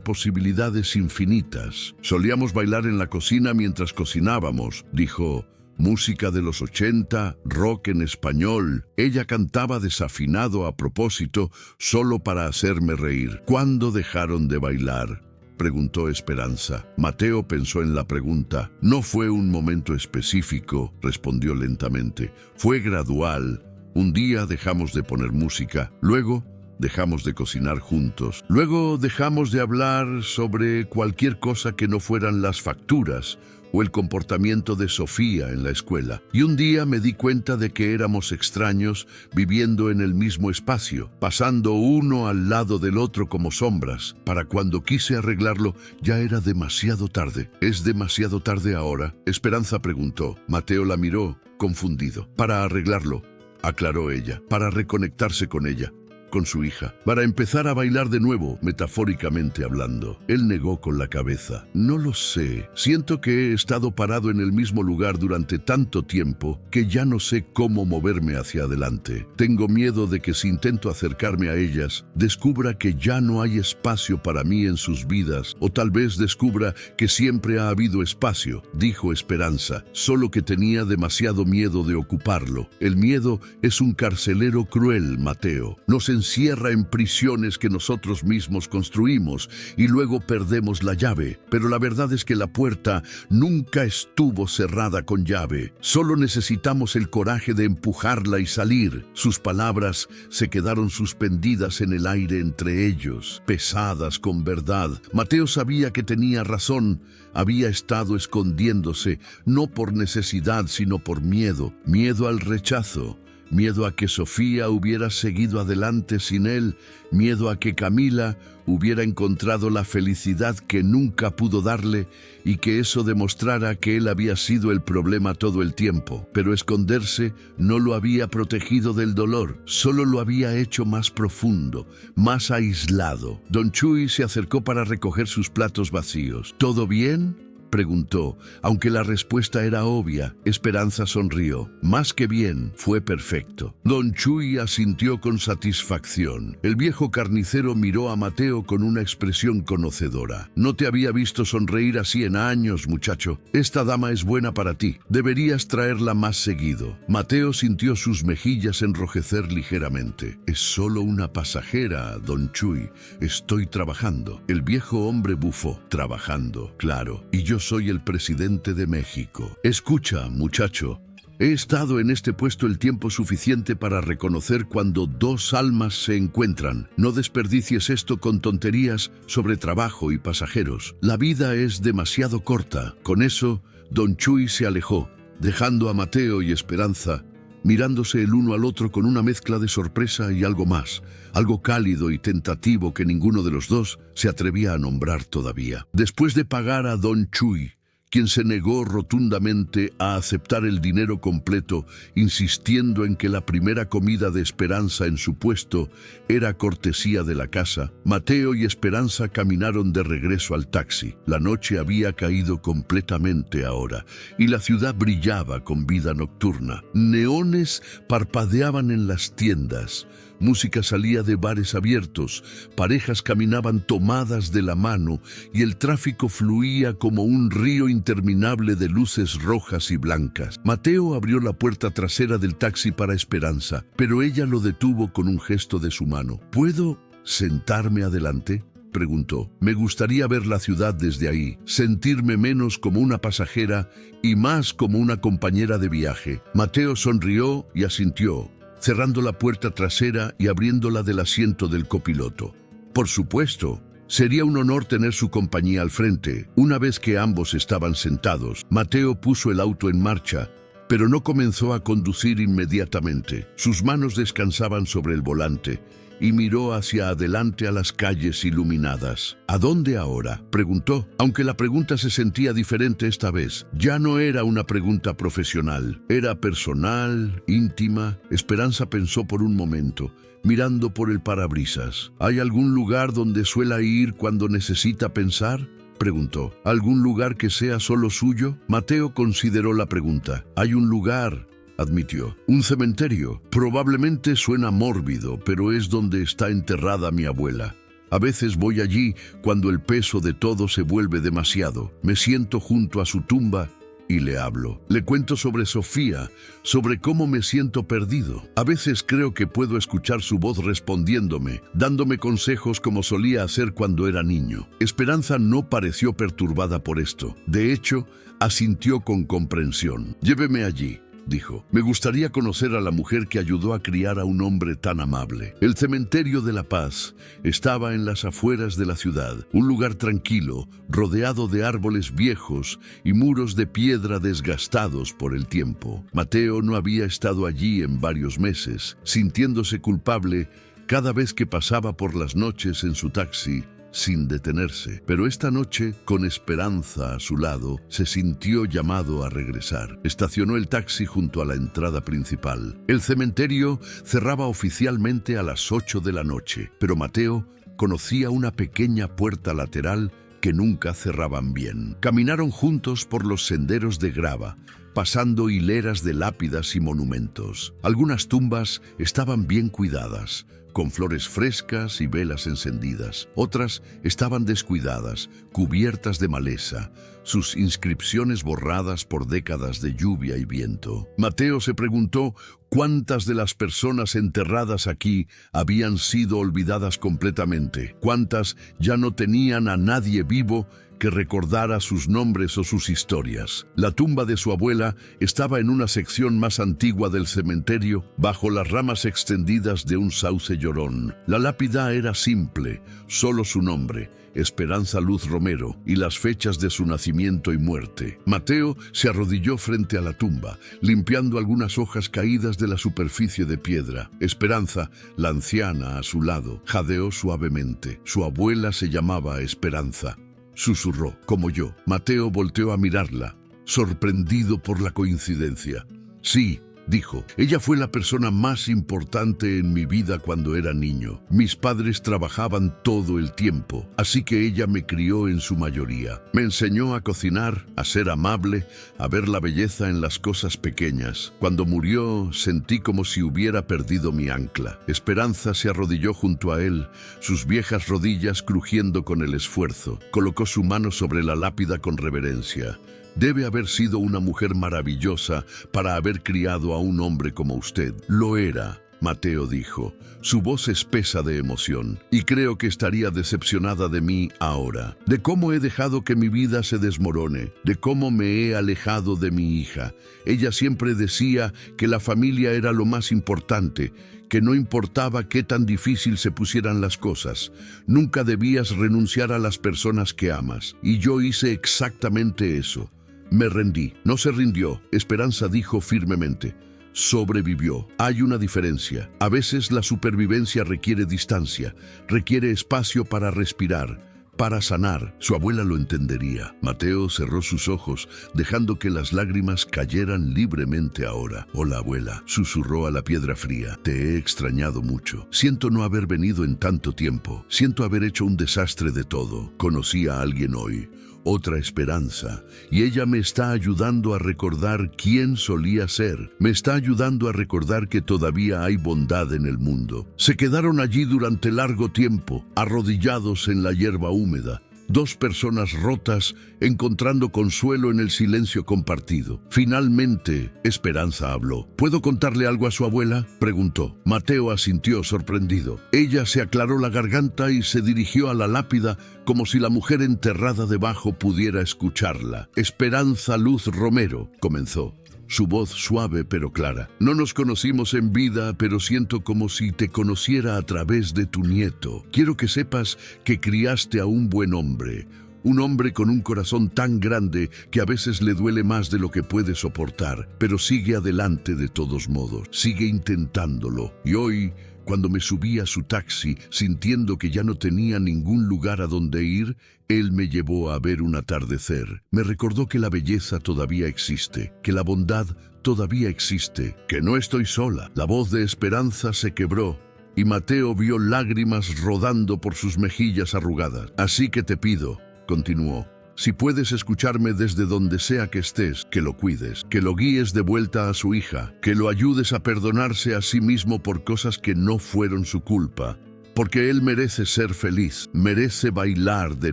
A: posibilidades infinitas. Solíamos bailar en la cocina mientras cocinábamos, dijo. Música de los 80, rock en español. Ella cantaba desafinado a propósito, solo para hacerme reír. ¿Cuándo dejaron de bailar?, preguntó Esperanza. Mateo pensó en la pregunta. No fue un momento específico, respondió lentamente. Fue gradual. Un día dejamos de poner música, luego dejamos de cocinar juntos, luego dejamos de hablar sobre cualquier cosa que no fueran las facturas o el comportamiento de Sofía en la escuela. Y un día me di cuenta de que éramos extraños viviendo en el mismo espacio, pasando uno al lado del otro como sombras. Para cuando quise arreglarlo, ya era demasiado tarde. ¿Es demasiado tarde ahora?, Esperanza preguntó. Mateo la miró, confundido. Para arreglarlo, aclaró ella, para reconectarse con ella, con su hija, para empezar a bailar de nuevo, metafóricamente hablando. Él negó con la cabeza. No lo sé. Siento que he estado parado en el mismo lugar durante tanto tiempo que ya no sé cómo moverme hacia adelante. Tengo miedo de que si intento acercarme a ellas, descubra que ya no hay espacio para mí en sus vidas, o tal vez descubra que siempre ha habido espacio, dijo Esperanza, solo que tenía demasiado miedo de ocuparlo. El miedo es un carcelero cruel, Mateo. Nos encierra en prisiones que nosotros mismos construimos y luego perdemos la llave. Pero la verdad es que la puerta nunca estuvo cerrada con llave. Solo necesitamos el coraje de empujarla y salir. Sus palabras se quedaron suspendidas en el aire entre ellos, pesadas con verdad. Mateo sabía que tenía razón. Había estado escondiéndose, no por necesidad, sino por miedo. Miedo al rechazo. Miedo a que Sofía hubiera seguido adelante sin él, miedo a que Camila hubiera encontrado la felicidad que nunca pudo darle y que eso demostrara que él había sido el problema todo el tiempo. Pero esconderse no lo había protegido del dolor, solo lo había hecho más profundo, más aislado. Don Chuy se acercó para recoger sus platos vacíos. ¿Todo bien?, preguntó. Aunque la respuesta era obvia, Esperanza sonrió. Más que bien, fue perfecto. Don Chuy asintió con satisfacción. El viejo carnicero miró a Mateo con una expresión conocedora. No te había visto sonreír así en años, muchacho. Esta dama es buena para ti. Deberías traerla más seguido. Mateo sintió sus mejillas enrojecer ligeramente. Es solo una pasajera, don Chuy. Estoy trabajando. El viejo hombre bufó. Trabajando, claro. Y yo soy el presidente de México. Escucha, muchacho. He estado en este puesto el tiempo suficiente para reconocer cuando dos almas se encuentran. No desperdicies esto con tonterías sobre trabajo y pasajeros. La vida es demasiado corta. Con eso, don Chuy se alejó, dejando a Mateo y Esperanza mirándose el uno al otro con una mezcla de sorpresa y algo más, algo cálido y tentativo que ninguno de los dos se atrevía a nombrar todavía. Después de pagar a don Chuy, quien se negó rotundamente a aceptar el dinero completo, insistiendo en que la primera comida de Esperanza en su puesto era cortesía de la casa, Mateo y Esperanza caminaron de regreso al taxi. La noche había caído completamente ahora, y la ciudad brillaba con vida nocturna. Neones parpadeaban en las tiendas, música salía de bares abiertos, parejas caminaban tomadas de la mano y el tráfico fluía como un río interminable de luces rojas y blancas. Mateo abrió la puerta trasera del taxi para Esperanza, pero ella lo detuvo con un gesto de su mano. ¿Puedo sentarme adelante?, preguntó. Me gustaría ver la ciudad desde ahí, sentirme menos como una pasajera y más como una compañera de viaje. Mateo sonrió y asintió, cerrando la puerta trasera y abriéndola del asiento del copiloto. Por supuesto, sería un honor tener su compañía al frente. Una vez que ambos estaban sentados, Mateo puso el auto en marcha, pero no comenzó a conducir inmediatamente. Sus manos descansaban sobre el volante y miró hacia adelante a las calles iluminadas. ¿A dónde ahora?, preguntó, aunque la pregunta se sentía diferente esta vez. Ya no era una pregunta profesional, era personal, íntima. Esperanza pensó por un momento, mirando por el parabrisas. ¿Hay algún lugar donde suela ir cuando necesita pensar?, preguntó. ¿Algún lugar que sea solo suyo? Mateo consideró la pregunta. Hay un lugar, admitió. Un cementerio. Probablemente suena mórbido, pero es donde está enterrada mi abuela. A veces voy allí cuando el peso de todo se vuelve demasiado. Me siento junto a su tumba y le hablo. Le cuento sobre Sofía, sobre cómo me siento perdido. A veces creo que puedo escuchar su voz respondiéndome, dándome consejos como solía hacer cuando era niño. Esperanza no pareció perturbada por esto. De hecho, asintió con comprensión. Lléveme allí, dijo. Me gustaría conocer a la mujer que ayudó a criar a un hombre tan amable. El cementerio de La Paz estaba en las afueras de la ciudad, un lugar tranquilo, rodeado de árboles viejos y muros de piedra desgastados por el tiempo. Mateo no había estado allí en varios meses, sintiéndose culpable cada vez que pasaba por las noches en su taxi, sin detenerse. Pero esta noche, con Esperanza a su lado, se sintió llamado a regresar. Estacionó el taxi junto a la entrada principal. El cementerio cerraba oficialmente a las 8 de la noche, pero Mateo conocía una pequeña puerta lateral que nunca cerraban bien. Caminaron juntos por los senderos de grava, pasando hileras de lápidas y monumentos. Algunas tumbas estaban bien cuidadas, con flores frescas y velas encendidas. Otras estaban descuidadas, cubiertas de maleza, sus inscripciones borradas por décadas de lluvia y viento. Mateo se preguntó cuántas de las personas enterradas aquí habían sido olvidadas completamente, cuántas ya no tenían a nadie vivo que recordara sus nombres o sus historias. La tumba de su abuela estaba en una sección más antigua del cementerio, bajo las ramas extendidas de un sauce llorón. La lápida era simple, solo su nombre, Esperanza Luz Romero, y las fechas de su nacimiento y muerte. Mateo se arrodilló frente a la tumba, limpiando algunas hojas caídas de la superficie de piedra. Esperanza, la anciana a su lado, jadeó suavemente. Su abuela se llamaba Esperanza. Susurró, como yo. Mateo volteó a mirarla, sorprendido por la coincidencia. Sí, dijo, ella fue la persona más importante en mi vida cuando era niño. Mis padres trabajaban todo el tiempo, así que ella me crió en su mayoría. Me enseñó a cocinar, a ser amable, a ver la belleza en las cosas pequeñas. Cuando murió, sentí como si hubiera perdido mi ancla. Esperanza se arrodilló junto a él, sus viejas rodillas crujiendo con el esfuerzo. Colocó su mano sobre la lápida con reverencia. Debe haber sido una mujer maravillosa para haber criado a un hombre como usted. Lo era, Mateo dijo, su voz espesa de emoción, y creo que estaría decepcionada de mí ahora, de cómo he dejado que mi vida se desmorone, de cómo me he alejado de mi hija. Ella siempre decía que la familia era lo más importante, que no importaba qué tan difícil se pusieran las cosas, nunca debías renunciar a las personas que amas, y yo hice exactamente eso. Me rendí. No se rindió, Esperanza dijo firmemente. Sobrevivió. Hay una diferencia. A veces la supervivencia requiere distancia, requiere espacio para respirar, para sanar. Su abuela lo entendería. Mateo cerró sus ojos, dejando que las lágrimas cayeran libremente ahora. Hola, abuela, susurró a la piedra fría. Te he extrañado mucho. Siento no haber venido en tanto tiempo. Siento haber hecho un desastre de todo. Conocí a alguien hoy, otra Esperanza, y ella me está ayudando a recordar quién solía ser. Me está ayudando a recordar que todavía hay bondad en el mundo. Se quedaron allí durante largo tiempo, arrodillados en la hierba húmeda. Dos personas rotas encontrando consuelo en el silencio compartido. Finalmente, Esperanza habló. ¿Puedo contarle algo a su abuela?, preguntó. Mateo asintió sorprendido. Ella se aclaró la garganta y se dirigió a la lápida como si la mujer enterrada debajo pudiera escucharla. Esperanza Luz Romero, comenzó. Su voz suave pero clara. No nos conocimos en vida, pero siento como si te conociera a través de tu nieto. Quiero que sepas que criaste a un buen hombre. Un hombre con un corazón tan grande que a veces le duele más de lo que puede soportar, pero sigue adelante de todos modos. Sigue intentándolo. Y hoy, cuando me subí a su taxi, sintiendo que ya no tenía ningún lugar a donde ir, él me llevó a ver un atardecer. Me recordó que la belleza todavía existe, que la bondad todavía existe, que no estoy sola. La voz de Esperanza se quebró y Mateo vio lágrimas rodando por sus mejillas arrugadas. Así que te pido, continuó, Si puedes escucharme desde donde sea que estés, que lo cuides, que lo guíes de vuelta a su hija, que lo ayudes a perdonarse a sí mismo por cosas que no fueron su culpa. Porque él merece ser feliz, merece bailar de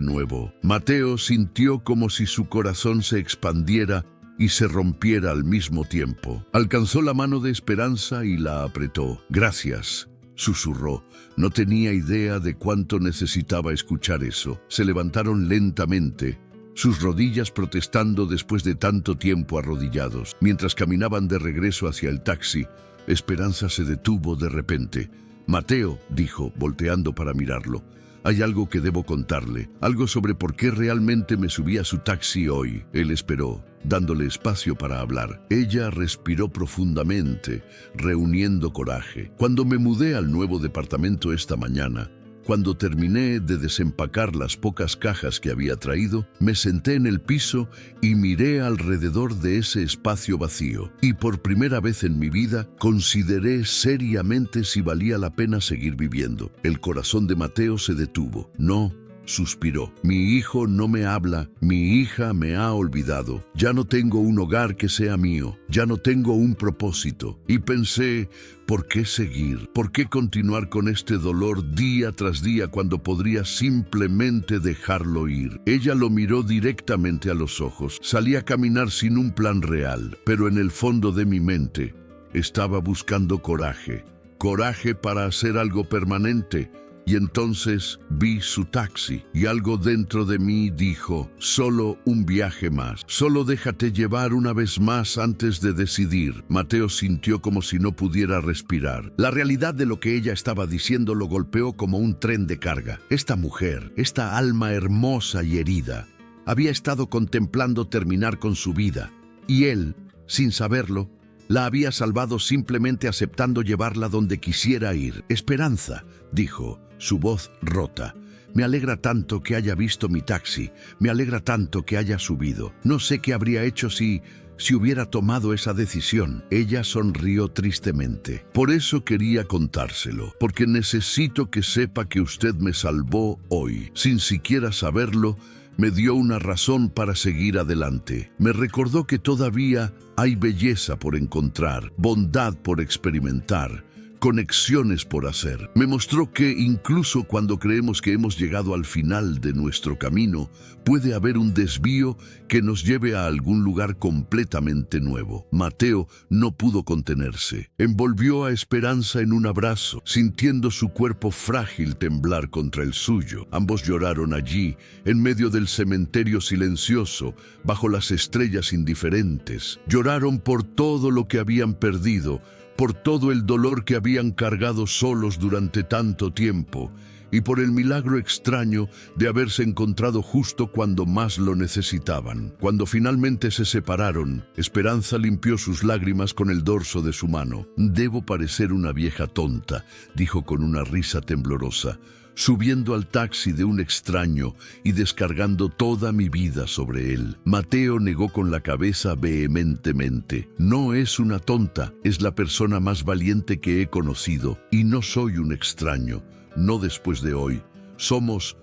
A: nuevo. Mateo sintió como si su corazón se expandiera y se rompiera al mismo tiempo. Alcanzó la mano de Esperanza y la apretó. «Gracias», susurró. No tenía idea de cuánto necesitaba escuchar eso. Se levantaron lentamente, sus rodillas protestando después de tanto tiempo arrodillados. Mientras caminaban de regreso hacia el taxi, Esperanza se detuvo de repente. «Mateo», dijo, volteando para mirarlo, «hay algo que debo contarle, algo sobre por qué realmente me subí a su taxi hoy». Él esperó, dándole espacio para hablar. Ella respiró profundamente, reuniendo coraje. «Cuando me mudé al nuevo departamento esta mañana, cuando terminé de desempacar las pocas cajas que había traído, me senté en el piso y miré alrededor de ese espacio vacío. Y por primera vez en mi vida consideré seriamente si valía la pena seguir viviendo». El corazón de Mateo se detuvo. «No», suspiró. «Mi hijo no me habla, mi hija me ha olvidado. Ya no tengo un hogar que sea mío, ya no tengo un propósito». Y pensé, ¿por qué seguir? ¿Por qué continuar con este dolor día tras día cuando podría simplemente dejarlo ir? Ella lo miró directamente a los ojos. Salí a caminar sin un plan real, pero en el fondo de mi mente estaba buscando coraje. Coraje para hacer algo permanente. Y entonces vi su taxi y algo dentro de mí dijo, solo un viaje más, solo déjate llevar una vez más antes de decidir. Mateo sintió como si no pudiera respirar. La realidad de lo que ella estaba diciendo lo golpeó como un tren de carga. Esta mujer, esta alma hermosa y herida, había estado contemplando terminar con su vida, y él, sin saberlo, la había salvado simplemente aceptando llevarla donde quisiera ir. «Esperanza», dijo, su voz rota, «me alegra tanto que haya visto mi taxi, me alegra tanto que haya subido. No sé qué habría hecho si hubiera tomado esa decisión». Ella sonrió tristemente. «Por eso quería contárselo, porque necesito que sepa que usted me salvó hoy. Sin siquiera saberlo, me dio una razón para seguir adelante. Me recordó que todavía hay belleza por encontrar, bondad por experimentar, conexiones por hacer. Me mostró que incluso cuando creemos que hemos llegado al final de nuestro camino, puede haber un desvío que nos lleve a algún lugar completamente nuevo». Mateo no pudo contenerse. Envolvió a Esperanza en un abrazo, sintiendo su cuerpo frágil temblar contra el suyo. Ambos lloraron allí, en medio del cementerio silencioso, bajo las estrellas indiferentes. Lloraron por todo lo que habían perdido, por todo el dolor que habían cargado solos durante tanto tiempo, y por el milagro extraño de haberse encontrado justo cuando más lo necesitaban. Cuando finalmente se separaron, Esperanza limpió sus lágrimas con el dorso de su mano. «Debo parecer una vieja tonta», dijo con una risa temblorosa, «subiendo al taxi de un extraño y descargando toda mi vida sobre él». Mateo negó con la cabeza vehementemente. «No es una tonta, es la persona más valiente que he conocido, y no soy un extraño, no después de hoy. Somos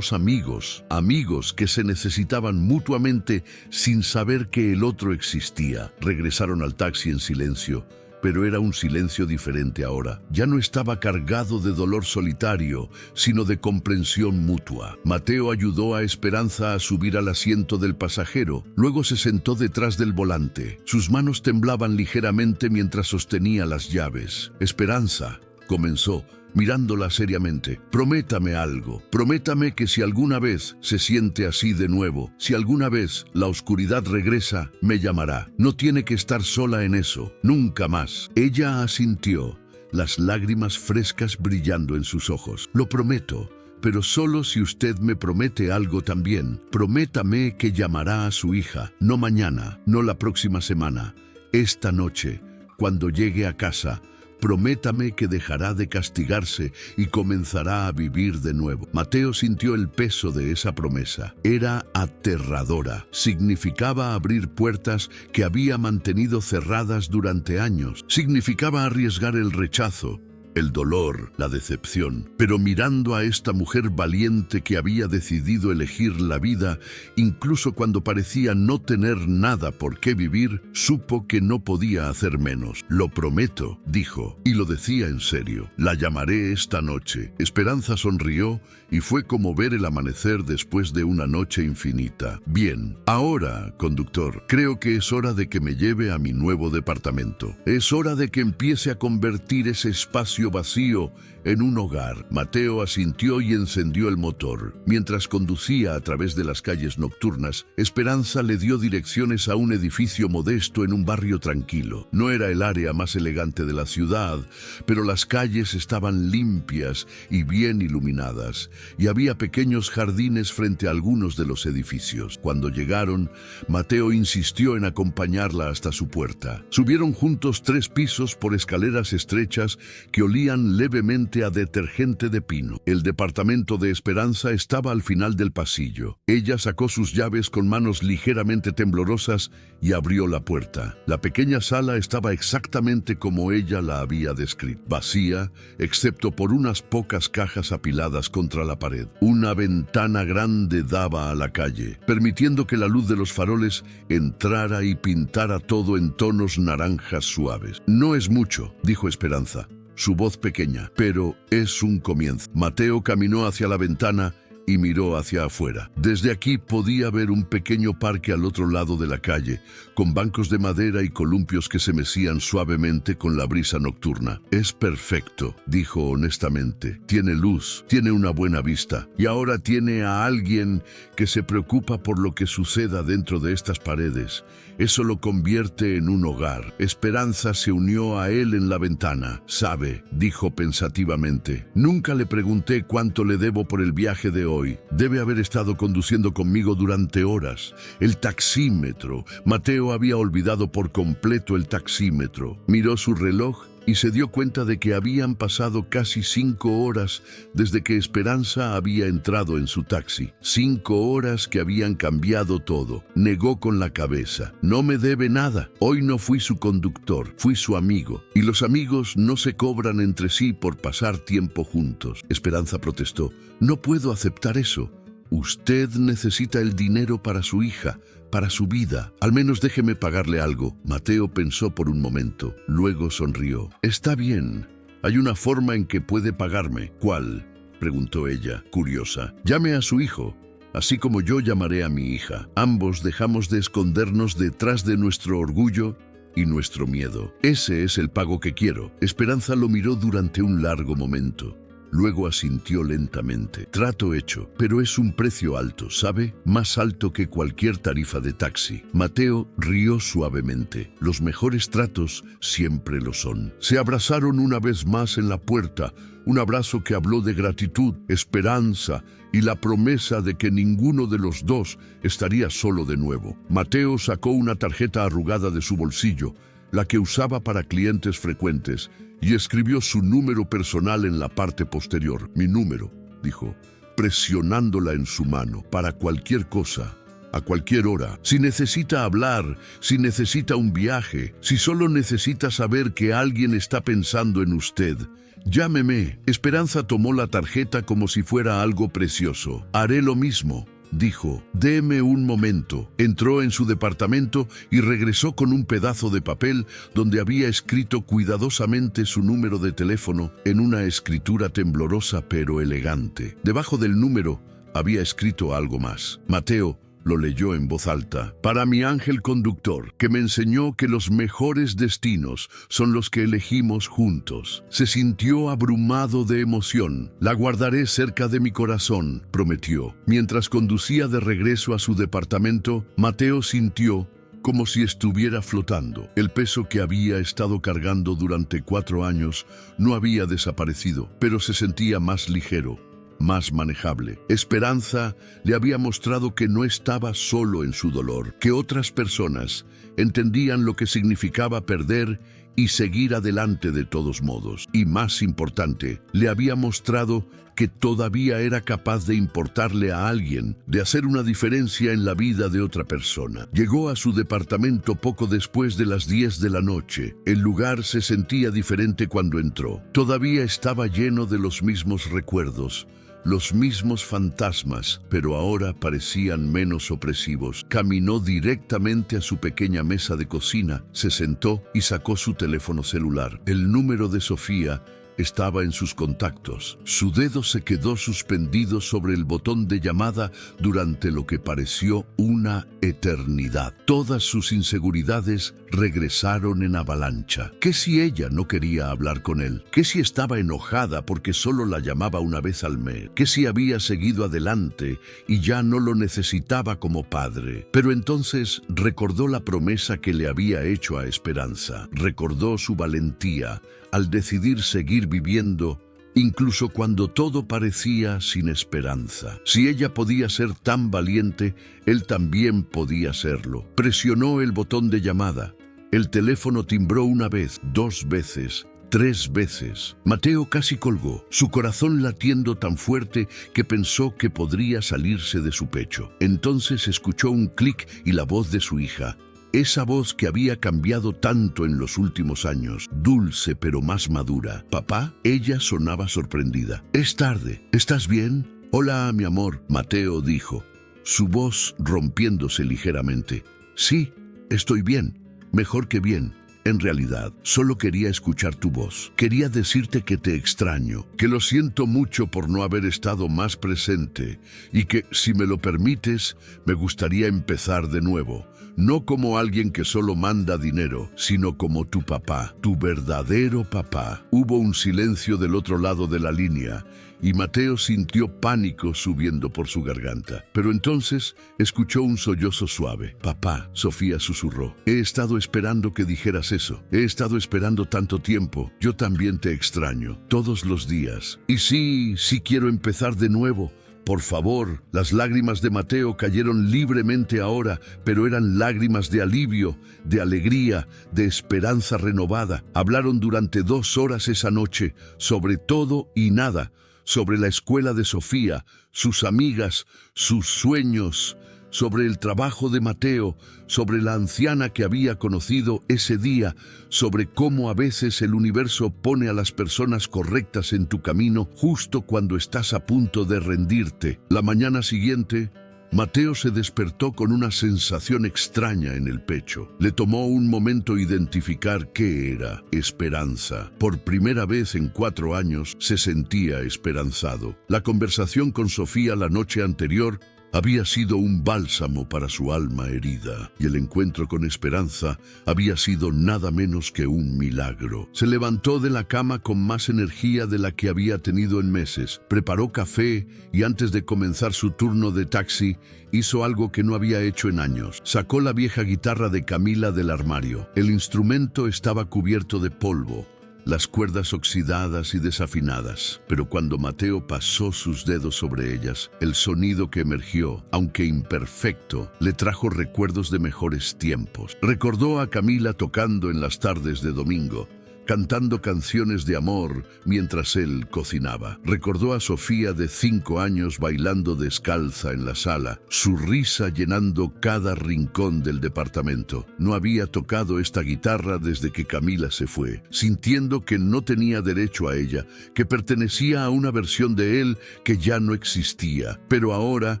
A: amigos, amigos que se necesitaban mutuamente sin saber que el otro existía». Regresaron al taxi en silencio. Pero era un silencio diferente ahora. Ya no estaba cargado de dolor solitario, sino de comprensión mutua. Mateo ayudó a Esperanza a subir al asiento del pasajero. Luego se sentó detrás del volante. Sus manos temblaban ligeramente mientras sostenía las llaves. «Esperanza», comenzó, mirándola seriamente, «prométame algo. Prométame que si alguna vez se siente así de nuevo, si alguna vez la oscuridad regresa, me llamará. No tiene que estar sola en eso, nunca más». Ella asintió, las lágrimas frescas brillando en sus ojos. «Lo prometo, pero solo si usted me promete algo también. Prométame que llamará a su hija, no mañana, no la próxima semana, esta noche, cuando llegue a casa. Prométame que dejará de castigarse y comenzará a vivir de nuevo». Mateo sintió el peso de esa promesa. Era aterradora. Significaba abrir puertas que había mantenido cerradas durante años. Significaba arriesgar el rechazo, el dolor, la decepción. Pero mirando a esta mujer valiente que había decidido elegir la vida, incluso cuando parecía no tener nada por qué vivir, supo que no podía hacer menos. «Lo prometo», dijo, y lo decía en serio. «La llamaré esta noche». Esperanza sonrió y fue como ver el amanecer después de una noche infinita. «Bien, ahora, conductor, creo que es hora de que me lleve a mi nuevo departamento. Es hora de que empiece a convertir ese espacio vacío en un hogar». Mateo asintió y encendió el motor. Mientras conducía a través de las calles nocturnas, Esperanza le dio direcciones a un edificio modesto en un barrio tranquilo. No era el área más elegante de la ciudad, pero las calles estaban limpias y bien iluminadas, y había pequeños jardines frente a algunos de los edificios. Cuando llegaron, Mateo insistió en acompañarla hasta su puerta. Subieron juntos 3 pisos por escaleras estrechas que olían levemente a detergente de pino. El departamento de Esperanza estaba al final del pasillo. Ella sacó sus llaves con manos ligeramente temblorosas y abrió la puerta. La pequeña sala estaba exactamente como ella la había descrito, vacía, excepto por unas pocas cajas apiladas contra la pared. Una ventana grande daba a la calle, permitiendo que la luz de los faroles entrara y pintara todo en tonos naranjas suaves. «No es mucho», dijo Esperanza, su voz pequeña, «pero es un comienzo». Mateo caminó hacia la ventana y miró hacia afuera. Desde aquí podía ver un pequeño parque al otro lado de la calle, con bancos de madera y columpios que se mecían suavemente con la brisa nocturna. «Es perfecto», dijo honestamente. «Tiene luz, tiene una buena vista, y ahora tiene a alguien que se preocupa por lo que suceda dentro de estas paredes. Eso lo convierte en un hogar». Esperanza se unió a él en la ventana. «Sabe», dijo pensativamente, «nunca le pregunté cuánto le debo por el viaje de hoy. Debe haber estado conduciendo conmigo durante horas. El taxímetro». Mateo había olvidado por completo el taxímetro. Miró su reloj y se dio cuenta de que habían pasado casi 5 horas desde que Esperanza había entrado en su taxi. 5 horas que habían cambiado todo. Negó con la cabeza. «No me debe nada. Hoy no fui su conductor, fui su amigo. Y los amigos no se cobran entre sí por pasar tiempo juntos». Esperanza protestó. «No puedo aceptar eso. Usted necesita el dinero para su hija, para su vida. Al menos déjeme pagarle algo». Mateo pensó por un momento, luego sonrió. «Está bien. Hay una forma en que puede pagarme». «¿Cuál?», preguntó ella, curiosa. «Llame a su hijo, así como yo llamaré a mi hija. Ambos dejamos de escondernos detrás de nuestro orgullo y nuestro miedo. Ese es el pago que quiero». Esperanza lo miró durante un largo momento. Luego asintió lentamente. «Trato hecho, pero es un precio alto, ¿sabe? Más alto que cualquier tarifa de taxi». Mateo rió suavemente. «Los mejores tratos siempre lo son». Se abrazaron una vez más en la puerta, un abrazo que habló de gratitud, esperanza y la promesa de que ninguno de los dos estaría solo de nuevo. Mateo sacó una tarjeta arrugada de su bolsillo, la que usaba para clientes frecuentes, y escribió su número personal en la parte posterior. «Mi número», dijo, presionándola en su mano. «Para cualquier cosa, a cualquier hora. Si necesita hablar, si necesita un viaje, si solo necesita saber que alguien está pensando en usted, llámeme». Esperanza tomó la tarjeta como si fuera algo precioso. «Haré lo mismo», dijo. «Deme un momento». Entró en su departamento y regresó con un pedazo de papel donde había escrito cuidadosamente su número de teléfono en una escritura temblorosa pero elegante. Debajo del número había escrito algo más. Mateo lo leyó en voz alta. «Para mi ángel conductor, que me enseñó que los mejores destinos son los que elegimos juntos». Se sintió abrumado de emoción. «La guardaré cerca de mi corazón», prometió. Mientras conducía de regreso a su departamento, Mateo sintió como si estuviera flotando. El peso que había estado cargando durante 4 años no había desaparecido, pero se sentía más ligero, más manejable. Esperanza le había mostrado que no estaba solo en su dolor, que otras personas entendían lo que significaba perder y seguir adelante de todos modos. Y más importante, le había mostrado que todavía era capaz de importarle a alguien, de hacer una diferencia en la vida de otra persona. Llegó a su departamento poco después de las 10 de la noche. El lugar se sentía diferente cuando entró. Todavía estaba lleno de los mismos recuerdos, los mismos fantasmas, pero ahora parecían menos opresivos. Caminó directamente a su pequeña mesa de cocina, se sentó y sacó su teléfono celular. El número de Sofía estaba en sus contactos. Su dedo se quedó suspendido sobre el botón de llamada durante lo que pareció una eternidad. Todas sus inseguridades regresaron en avalancha. ¿Qué si ella no quería hablar con él? ¿Qué si estaba enojada porque solo la llamaba una vez al mes? ¿Qué si había seguido adelante y ya no lo necesitaba como padre? Pero entonces recordó la promesa que le había hecho a Esperanza. Recordó su valentía al decidir seguir viviendo, incluso cuando todo parecía sin esperanza. Si ella podía ser tan valiente, él también podía serlo. Presionó el botón de llamada. El teléfono timbró una vez, 2 veces, 3 veces. Mateo casi colgó, su corazón latiendo tan fuerte que pensó que podría salirse de su pecho. Entonces escuchó un clic y la voz de su hija. Esa voz que había cambiado tanto en los últimos años, dulce pero más madura. «Papá», ella sonaba sorprendida. «Es tarde. ¿Estás bien?» «Hola, mi amor», Mateo dijo, su voz rompiéndose ligeramente. «Sí, estoy bien. Mejor que bien. En realidad, solo quería escuchar tu voz. Quería decirte que te extraño, que lo siento mucho por no haber estado más presente y que, si me lo permites, me gustaría empezar de nuevo. No como alguien que solo manda dinero, sino como tu papá, tu verdadero papá». Hubo un silencio del otro lado de la línea y Mateo sintió pánico subiendo por su garganta. Pero entonces escuchó un sollozo suave. «Papá», Sofía susurró, «he estado esperando que dijeras eso. He estado esperando tanto tiempo. Yo también te extraño, todos los días. Y sí quiero empezar de nuevo. Por favor». Las lágrimas de Mateo cayeron libremente ahora, pero eran lágrimas de alivio, de alegría, de esperanza renovada. Hablaron durante 2 horas esa noche, sobre todo y nada, sobre la escuela de Sofía, sus amigas, sus sueños, sobre el trabajo de Mateo, sobre la anciana que había conocido ese día, sobre cómo a veces el universo pone a las personas correctas en tu camino justo cuando estás a punto de rendirte. La mañana siguiente, Mateo se despertó con una sensación extraña en el pecho. Le tomó un momento identificar qué era esperanza. Por primera vez en 4 años se sentía esperanzado. La conversación con Sofía la noche anterior había sido un bálsamo para su alma herida, y el encuentro con Esperanza había sido nada menos que un milagro. Se levantó de la cama con más energía de la que había tenido en meses, preparó café y antes de comenzar su turno de taxi, hizo algo que no había hecho en años. Sacó la vieja guitarra de Camila del armario. El instrumento estaba cubierto de polvo, las cuerdas oxidadas y desafinadas, pero cuando Mateo pasó sus dedos sobre ellas, el sonido que emergió, aunque imperfecto, le trajo recuerdos de mejores tiempos. Recordó a Camila tocando en las tardes de domingo, cantando canciones de amor mientras él cocinaba. Recordó a Sofía de 5 años bailando descalza en la sala, su risa llenando cada rincón del departamento. No había tocado esta guitarra desde que Camila se fue, sintiendo que no tenía derecho a ella, que pertenecía a una versión de él que ya no existía. Pero ahora,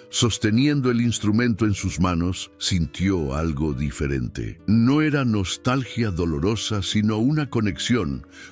A: sosteniendo el instrumento en sus manos, sintió algo diferente. No era nostalgia dolorosa, sino una conexión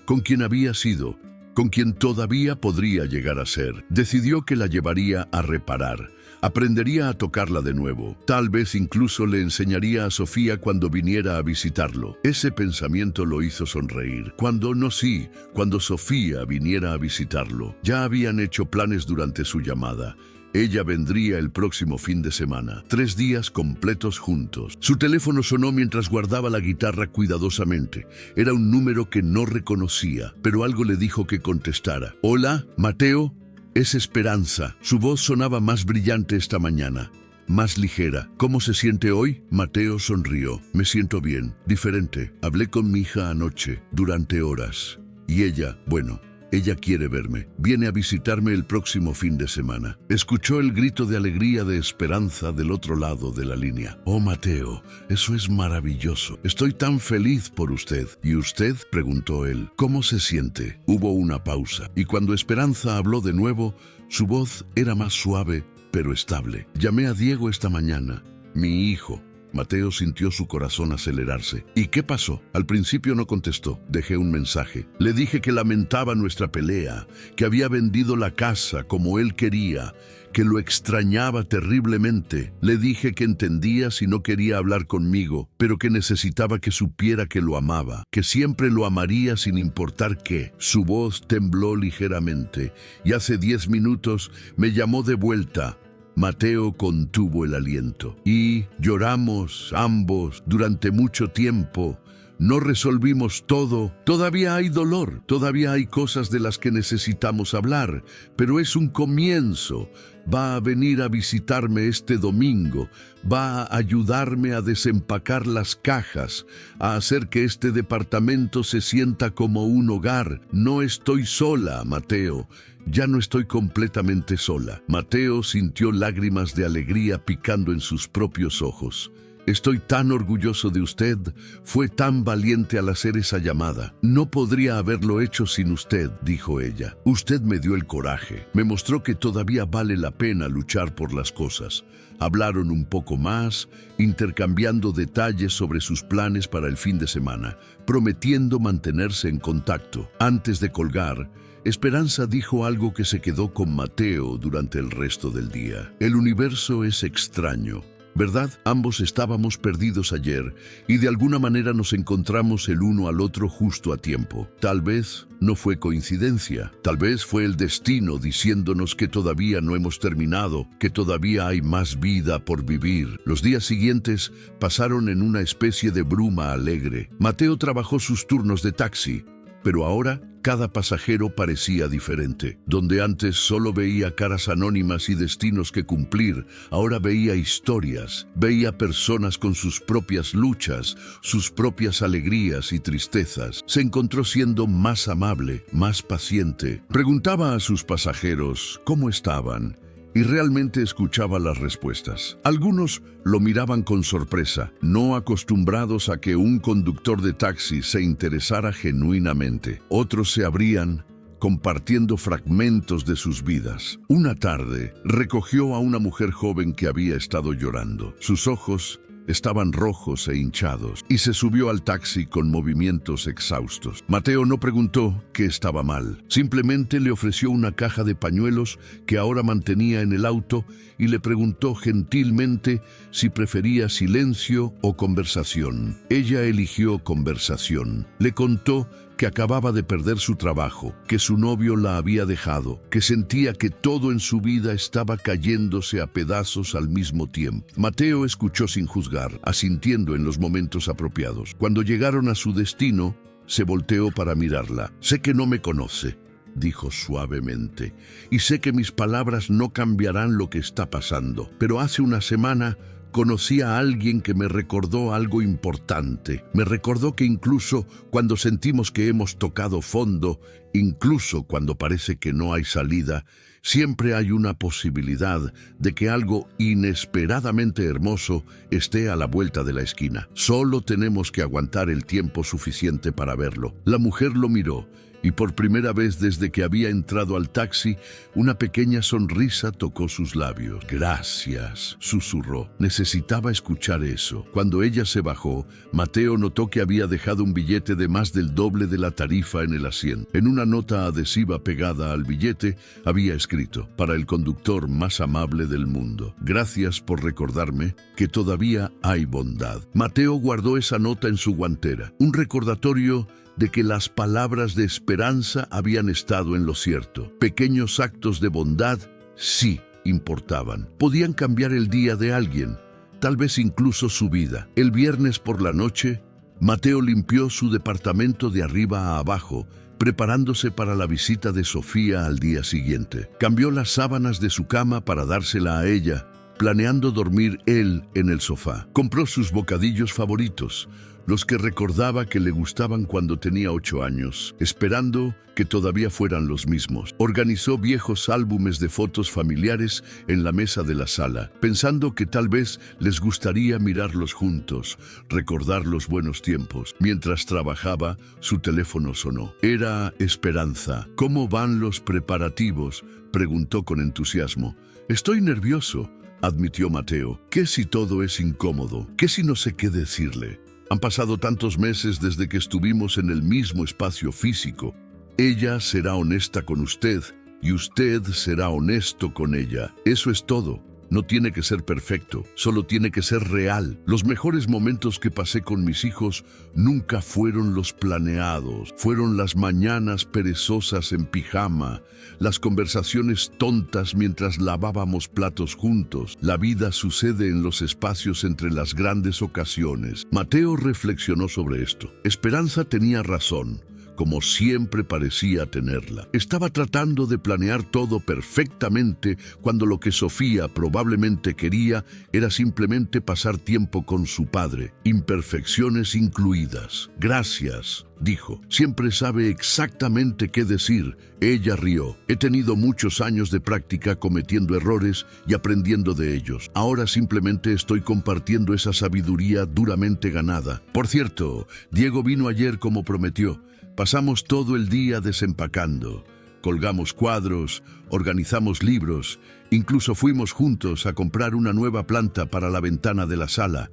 A: con quien había sido, con quien todavía podría llegar a ser. Decidió que la llevaría a reparar, aprendería a tocarla de nuevo, tal vez incluso le enseñaría a Sofía cuando viniera a visitarlo. Ese pensamiento lo hizo sonreír. Cuando Sofía viniera a visitarlo. Ya habían hecho planes durante su llamada. Ella vendría el próximo fin de semana, 3 días completos juntos. Su teléfono sonó mientras guardaba la guitarra cuidadosamente. Era un número que no reconocía, pero algo le dijo que contestara. «Hola, Mateo, es Esperanza». Su voz sonaba más brillante esta mañana. más ligera. ¿Cómo se siente hoy? Mateo sonrió. Me siento bien, diferente. Hablé con mi hija anoche, durante horas. Y ella, bueno, ella quiere verme. Viene a visitarme el próximo fin de semana. Escuchó el grito de alegría, de esperanza del otro lado de la línea. Oh, Mateo, eso es maravilloso. Estoy tan feliz por usted. ¿Y usted? Preguntó él. ¿Cómo se siente? Hubo una pausa. Y cuando Esperanza habló de nuevo, su voz era más suave, pero estable. Llamé a Diego esta mañana, mi hijo. Mateo sintió su corazón acelerarse. ¿Y qué pasó? Al principio no contestó. Dejé un mensaje. Le dije que lamentaba nuestra pelea, que había vendido la casa como él quería, que lo extrañaba terriblemente. Le dije que entendía si no quería hablar conmigo, pero que necesitaba que supiera que lo amaba, que siempre lo amaría sin importar qué. Su voz tembló ligeramente y hace 10 minutos me llamó de vuelta. Mateo contuvo el aliento. Y lloramos ambos durante mucho tiempo. No resolvimos todo. Todavía hay dolor, todavía hay cosas de las que necesitamos hablar, pero es un comienzo. Va a venir a visitarme este domingo, va a ayudarme a desempacar las cajas, a hacer que este departamento se sienta como un hogar. No estoy sola, Mateo. Ya no estoy completamente sola. Mateo sintió lágrimas de alegría picando en sus propios ojos. Estoy tan orgulloso de usted. Fue tan valiente al hacer esa llamada. No podría haberlo hecho sin usted, dijo ella. Usted me dio el coraje. Me mostró que todavía vale la pena luchar por las cosas. Hablaron un poco más, intercambiando detalles sobre sus planes para el fin de semana, prometiendo mantenerse en contacto. Antes de colgar, Esperanza dijo algo que se quedó con Mateo durante el resto del día. El universo es extraño, ¿verdad? Ambos estábamos perdidos ayer y de alguna manera nos encontramos el uno al otro justo a tiempo. Tal vez no fue coincidencia, tal vez fue el destino diciéndonos que todavía no hemos terminado, que todavía hay más vida por vivir. Los días siguientes pasaron en una especie de bruma alegre. Mateo trabajó sus turnos de taxi, pero ahora cada pasajero parecía diferente. Donde antes solo veía caras anónimas y destinos que cumplir, ahora veía historias, veía personas con sus propias luchas, sus propias alegrías y tristezas. Se encontró siendo más amable, más paciente. Preguntaba a sus pasajeros cómo estaban y realmente escuchaba las respuestas. Algunos lo miraban con sorpresa, no acostumbrados a que un conductor de taxi se interesara genuinamente. Otros se abrían, compartiendo fragmentos de sus vidas. Una tarde, recogió a una mujer joven que había estado llorando. Sus ojos estaban rojos e hinchados, y se subió al taxi con movimientos exhaustos. Mateo no preguntó qué estaba mal, simplemente le ofreció una caja de pañuelos que ahora mantenía en el auto y le preguntó gentilmente si prefería silencio o conversación. Ella eligió conversación. Le contó que acababa de perder su trabajo, que su novio la había dejado, que sentía que todo en su vida estaba cayéndose a pedazos al mismo tiempo. Mateo escuchó sin juzgar, asintiendo en los momentos apropiados. Cuando llegaron a su destino, se volteó para mirarla. Sé que no me conoce, dijo suavemente, y sé que mis palabras no cambiarán lo que está pasando, pero hace una semana conocí a alguien que me recordó algo importante. Me recordó que incluso cuando sentimos que hemos tocado fondo, incluso cuando parece que no hay salida, siempre hay una posibilidad de que algo inesperadamente hermoso esté a la vuelta de la esquina. Solo tenemos que aguantar el tiempo suficiente para verlo. La mujer lo miró, y por primera vez desde que había entrado al taxi, una pequeña sonrisa tocó sus labios. Gracias, susurró. Necesitaba escuchar eso. Cuando ella se bajó, Mateo notó que había dejado un billete de más del doble de la tarifa en el asiento. En una nota adhesiva pegada al billete había escrito: para el conductor más amable del mundo. Gracias por recordarme que todavía hay bondad. Mateo guardó esa nota en su guantera, un recordatorio de que las palabras de esperanza habían estado en lo cierto. Pequeños actos de bondad sí importaban. Podían cambiar el día de alguien, tal vez incluso su vida. El viernes por la noche, Mateo limpió su departamento de arriba a abajo, preparándose para la visita de Sofía al día siguiente. Cambió las sábanas de su cama para dársela a ella, planeando dormir él en el sofá. Compró sus bocadillos favoritos, los que recordaba que le gustaban cuando tenía 8 años, esperando que todavía fueran los mismos. Organizó viejos álbumes de fotos familiares en la mesa de la sala, pensando que tal vez les gustaría mirarlos juntos, recordar los buenos tiempos. Mientras trabajaba, su teléfono sonó. Era Esperanza. «¿Cómo van los preparativos?», preguntó con entusiasmo. «Estoy nervioso», admitió Mateo. «¿Qué si todo es incómodo? ¿Qué si no sé qué decirle? Han pasado tantos meses desde que estuvimos en el mismo espacio físico. Ella será honesta con usted y usted será honesto con ella. Eso es todo. No tiene que ser perfecto, solo tiene que ser real. Los mejores momentos que pasé con mis hijos nunca fueron los planeados. Fueron las mañanas perezosas en pijama, las conversaciones tontas mientras lavábamos platos juntos. La vida sucede en los espacios entre las grandes ocasiones». Mateo reflexionó sobre esto. Esperanza tenía razón, como siempre parecía tenerla. Estaba tratando de planear todo perfectamente cuando lo que Sofía probablemente quería era simplemente pasar tiempo con su padre, imperfecciones incluidas. «Gracias», dijo. «Siempre sabe exactamente qué decir». Ella rió. «He tenido muchos años de práctica cometiendo errores y aprendiendo de ellos. Ahora simplemente estoy compartiendo esa sabiduría duramente ganada. Por cierto, Diego vino ayer como prometió. Pasamos todo el día desempacando. Colgamos cuadros, organizamos libros, incluso fuimos juntos a comprar una nueva planta para la ventana de la sala.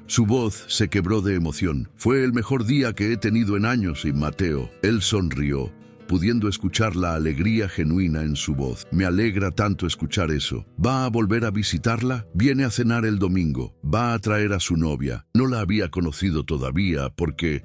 A: Su voz se quebró de emoción. «Fue el mejor día que he tenido en años», y Mateo. Él sonrió, pudiendo escuchar la alegría genuina en su voz. «Me alegra tanto escuchar eso. ¿Va a volver a visitarla? Viene a cenar el domingo. Va a traer a su novia. No la había conocido todavía porque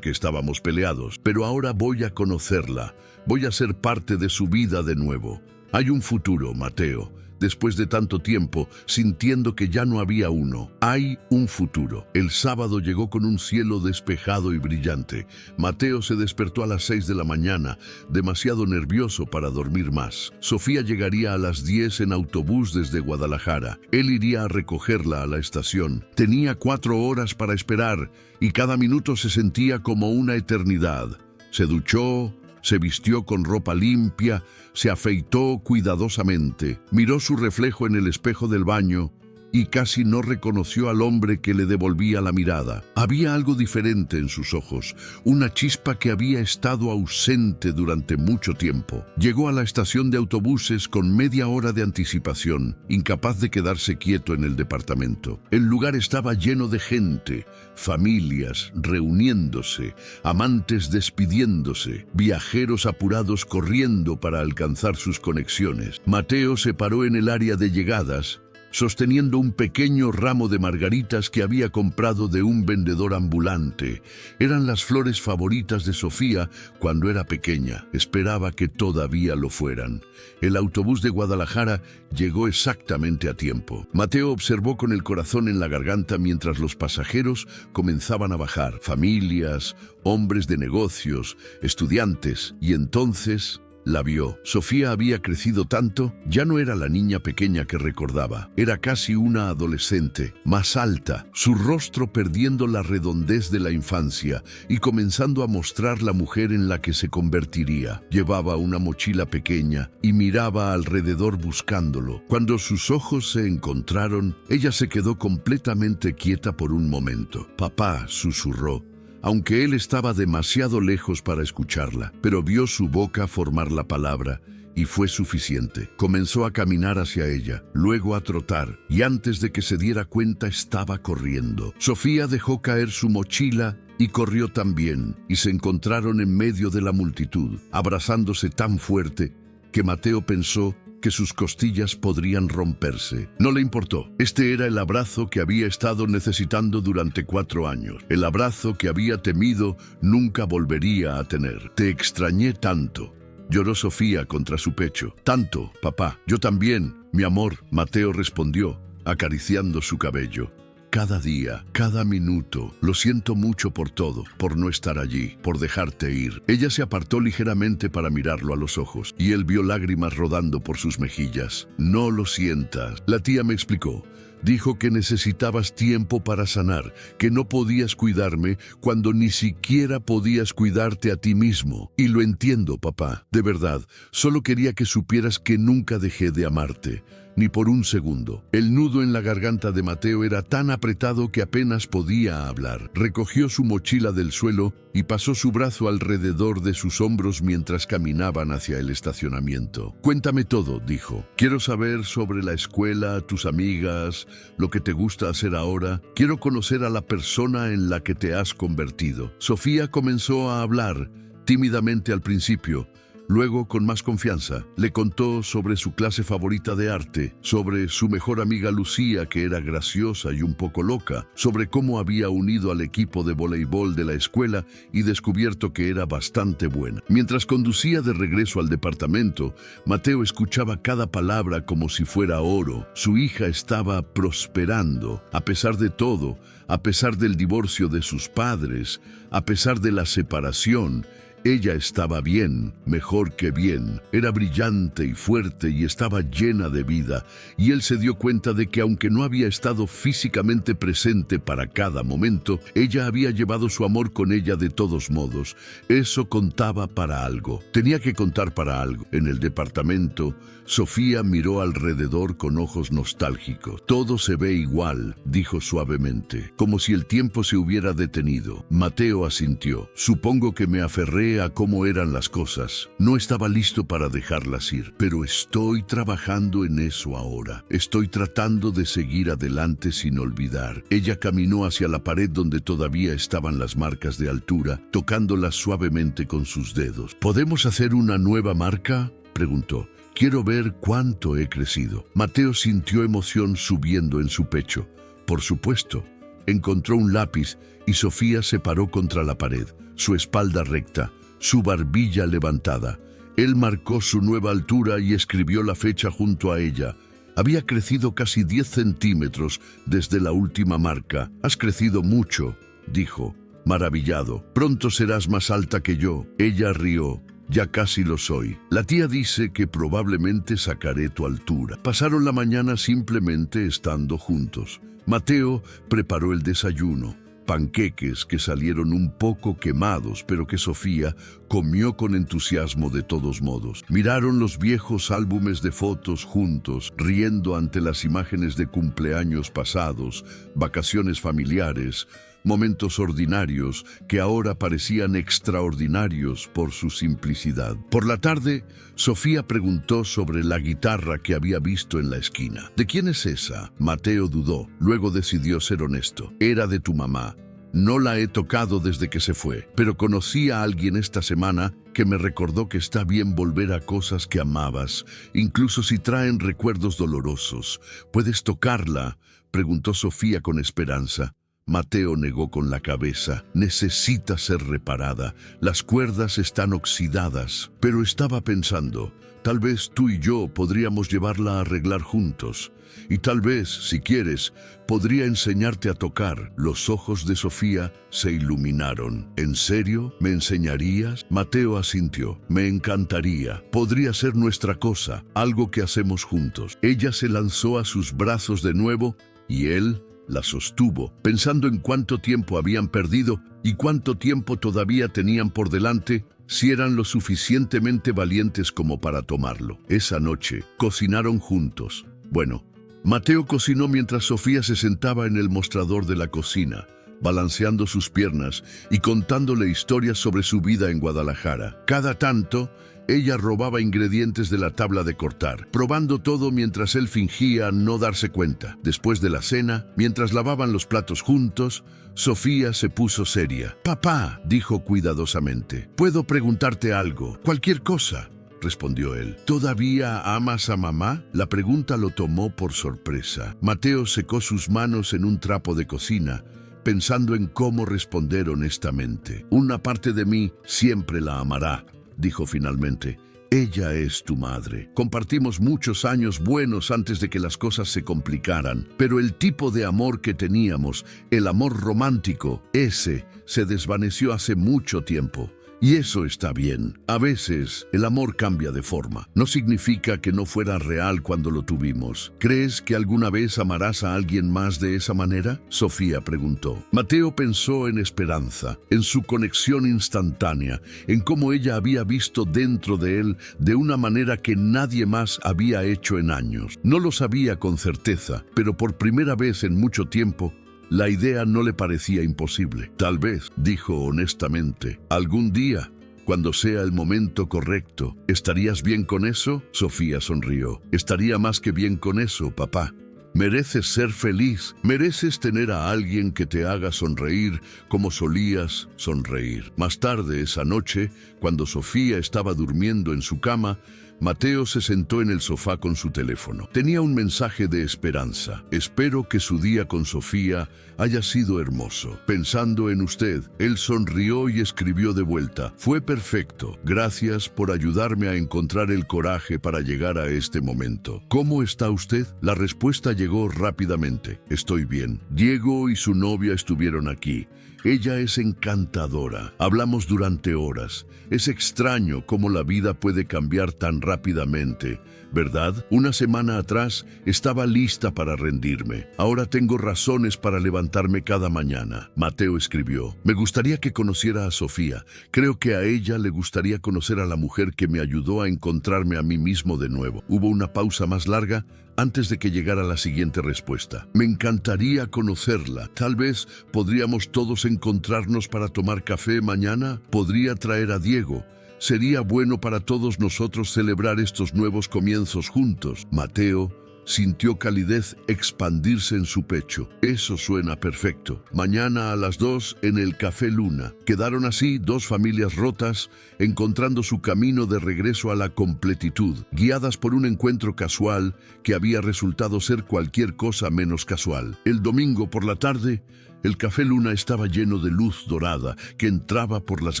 A: estábamos peleados, pero ahora voy a conocerla. Voy a ser parte de su vida de nuevo. Hay un futuro, Mateo». Después de tanto tiempo, sintiendo que ya no había uno. Hay un futuro. El sábado llegó con un cielo despejado y brillante. Mateo se despertó a las 6 de la mañana, demasiado nervioso para dormir más. Sofía llegaría a las 10 en autobús desde Guadalajara. Él iría a recogerla a la estación. Tenía 4 horas para esperar y cada minuto se sentía como una eternidad. Se duchó, se vistió con ropa limpia, se afeitó cuidadosamente, miró su reflejo en el espejo del baño y casi no reconoció al hombre que le devolvía la mirada. Había algo diferente en sus ojos, una chispa que había estado ausente durante mucho tiempo. Llegó a la estación de autobuses con media hora de anticipación, incapaz de quedarse quieto en el departamento. El lugar estaba lleno de gente, familias reuniéndose, amantes despidiéndose, viajeros apurados corriendo para alcanzar sus conexiones. Mateo se paró en el área de llegadas, sosteniendo un pequeño ramo de margaritas que había comprado de un vendedor ambulante. Eran las flores favoritas de Sofía cuando era pequeña. Esperaba que todavía lo fueran. El autobús de Guadalajara llegó exactamente a tiempo. Mateo observó con el corazón en la garganta mientras los pasajeros comenzaban a bajar. Familias, hombres de negocios, estudiantes, y entonces la vio. Sofía había crecido tanto, ya no era la niña pequeña que recordaba. Era casi una adolescente, más alta, su rostro perdiendo la redondez de la infancia y comenzando a mostrar la mujer en la que se convertiría. Llevaba una mochila pequeña y miraba alrededor buscándolo. Cuando sus ojos se encontraron, ella se quedó completamente quieta por un momento. «Papá», susurró, aunque él estaba demasiado lejos para escucharla, pero vio su boca formar la palabra y fue suficiente. Comenzó a caminar hacia ella, luego a trotar, y antes de que se diera cuenta estaba corriendo. Sofía dejó caer su mochila y corrió también, y se encontraron en medio de la multitud, abrazándose tan fuerte que Mateo pensó que sus costillas podrían romperse. No le importó. Este era el abrazo que había estado necesitando durante 4 años. El abrazo que había temido nunca volvería a tener. «Te extrañé tanto», lloró Sofía contra su pecho. «Tanto, papá». «Yo también, mi amor», Mateo respondió, acariciando su cabello. cada día, cada minuto. Lo siento mucho por todo, por no estar allí, por dejarte ir. Ella se apartó ligeramente para mirarlo a los ojos, y él vio lágrimas rodando por sus mejillas. No lo sientas. La tía me explicó. Dijo que necesitabas tiempo para sanar, que no podías cuidarme cuando ni siquiera podías cuidarte a ti mismo. Y lo entiendo, papá. De verdad, solo quería que supieras que nunca dejé de amarte. Ni por un segundo. El nudo en la garganta de Mateo era tan apretado que apenas podía hablar. Recogió su mochila del suelo y pasó su brazo alrededor de sus hombros mientras caminaban hacia el estacionamiento. Cuéntame todo, dijo. Quiero saber sobre la escuela, tus amigas, lo que te gusta hacer ahora. Quiero conocer a la persona en la que te has convertido. Sofía comenzó a hablar, tímidamente al principio. Luego, con más confianza, le contó sobre su clase favorita de arte, sobre su mejor amiga Lucía, que era graciosa y un poco loca, sobre cómo había unido al equipo de voleibol de la escuela y descubierto que era bastante buena. Mientras conducía de regreso al departamento, Mateo escuchaba cada palabra como si fuera oro. Su hija estaba prosperando, a pesar de todo, a pesar del divorcio de sus padres, a pesar de la separación. Ella estaba bien, mejor que bien. Era brillante y fuerte y estaba llena de vida. Y él se dio cuenta de que aunque no había estado físicamente presente para cada momento, ella había llevado su amor con ella de todos modos. Eso contaba para algo. Tenía que contar para algo. En el departamento, Sofía miró alrededor con ojos nostálgicos. Todo se ve igual, dijo suavemente, como si el tiempo se hubiera detenido. Mateo asintió. Supongo que me aferré a cómo eran las cosas. No estaba listo para dejarlas ir, pero estoy trabajando en eso ahora. Estoy tratando de seguir adelante sin olvidar. Ella caminó hacia la pared donde todavía estaban las marcas de altura, tocándolas suavemente con sus dedos. ¿Podemos hacer una nueva marca?, preguntó. Quiero ver cuánto he crecido. Mateo sintió emoción subiendo en su pecho. Por supuesto. Encontró un lápiz y Sofía se paró contra la pared, su espalda recta, su barbilla levantada. Él marcó su nueva altura y escribió la fecha junto a ella. Había crecido casi 10 centímetros desde la última marca. Has crecido mucho, dijo, maravillado. Pronto serás más alta que yo. Ella rió. Ya casi lo soy. La tía dice que probablemente sacaré tu altura. Pasaron la mañana simplemente estando juntos. Mateo preparó el desayuno. Panqueques que salieron un poco quemados, pero que Sofía comió con entusiasmo de todos modos. Miraron los viejos álbumes de fotos juntos, riendo ante las imágenes de cumpleaños pasados, vacaciones familiares, momentos ordinarios que ahora parecían extraordinarios por su simplicidad. Por la tarde, Sofía preguntó sobre la guitarra que había visto en la esquina. ¿De quién es esa? Mateo dudó, luego decidió ser honesto. Era de tu mamá. No la he tocado desde que se fue, pero conocí a alguien esta semana que me recordó que está bien volver a cosas que amabas, incluso si traen recuerdos dolorosos. ¿Puedes tocarla?, preguntó Sofía con esperanza. Mateo negó con la cabeza. Necesita ser reparada. Las cuerdas están oxidadas. Pero estaba pensando, tal vez tú y yo podríamos llevarla a arreglar juntos. Y tal vez, si quieres, podría enseñarte a tocar. Los ojos de Sofía se iluminaron. ¿En serio? ¿Me enseñarías? Mateo asintió. Me encantaría. Podría ser nuestra cosa, algo que hacemos juntos. Ella se lanzó a sus brazos de nuevo y él la sostuvo, pensando en cuánto tiempo habían perdido y cuánto tiempo todavía tenían por delante si eran lo suficientemente valientes como para tomarlo. Esa noche cocinaron juntos. Bueno, Mateo cocinó mientras Sofía se sentaba en el mostrador de la cocina, balanceando sus piernas y contándole historias sobre su vida en Guadalajara. Cada tanto, ella robaba ingredientes de la tabla de cortar, probando todo mientras él fingía no darse cuenta. Después de la cena, mientras lavaban los platos juntos, Sofía se puso seria. «Papá», dijo cuidadosamente, «¿puedo preguntarte algo? Cualquier cosa», respondió él. «¿Todavía amas a mamá?». La pregunta lo tomó por sorpresa. Mateo secó sus manos en un trapo de cocina, pensando en cómo responder honestamente. «Una parte de mí siempre la amará», dijo finalmente, Ella es tu madre. Compartimos muchos años buenos antes de que las cosas se complicaran, pero el tipo de amor que teníamos, el amor romántico, ese se desvaneció hace mucho tiempo. Y eso está bien. A veces el amor cambia de forma. No significa que no fuera real cuando lo tuvimos. ¿Crees que alguna vez amarás a alguien más de esa manera? Sofía preguntó. Mateo pensó en Esperanza, en su conexión instantánea, en cómo ella había visto dentro de él de una manera que nadie más había hecho en años. No lo sabía con certeza, pero por primera vez en mucho tiempo, la idea no le parecía imposible. Tal vez, dijo honestamente, algún día, cuando sea el momento correcto. ¿Estarías bien con eso? Sofía sonrió. Estaría más que bien con eso, papá. Mereces ser feliz, mereces tener a alguien que te haga sonreír como solías sonreír. Más tarde esa noche, cuando Sofía estaba durmiendo en su cama, Mateo se sentó en el sofá con su teléfono. Tenía un mensaje de Esperanza. Espero que su día con Sofía haya sido hermoso. Pensando en usted, él sonrió y escribió de vuelta. Fue perfecto. Gracias por ayudarme a encontrar el coraje para llegar a este momento. ¿Cómo está usted? La respuesta llegó rápidamente. Estoy bien. Diego y su novia estuvieron aquí. Ella es encantadora. Hablamos durante horas. Es extraño cómo la vida puede cambiar tan rápidamente, ¿verdad? Una semana atrás estaba lista para rendirme. Ahora tengo razones para levantarme cada mañana. Mateo escribió. Me gustaría que conociera a Sofía. Creo que a ella le gustaría conocer a la mujer que me ayudó a encontrarme a mí mismo de nuevo. Hubo una pausa más larga antes de que llegara la siguiente respuesta. Me encantaría conocerla. Tal vez podríamos todos encontrarnos para tomar café mañana. Podría traer a Diego. Sería bueno para todos nosotros celebrar estos nuevos comienzos juntos. Mateo sintió calidez expandirse en su pecho. Eso suena perfecto. Mañana a las 2 en el Café Luna. Quedaron así dos familias rotas, encontrando su camino de regreso a la completitud, guiadas por un encuentro casual que había resultado ser cualquier cosa menos casual. El domingo por la tarde, el Café Luna estaba lleno de luz dorada que entraba por las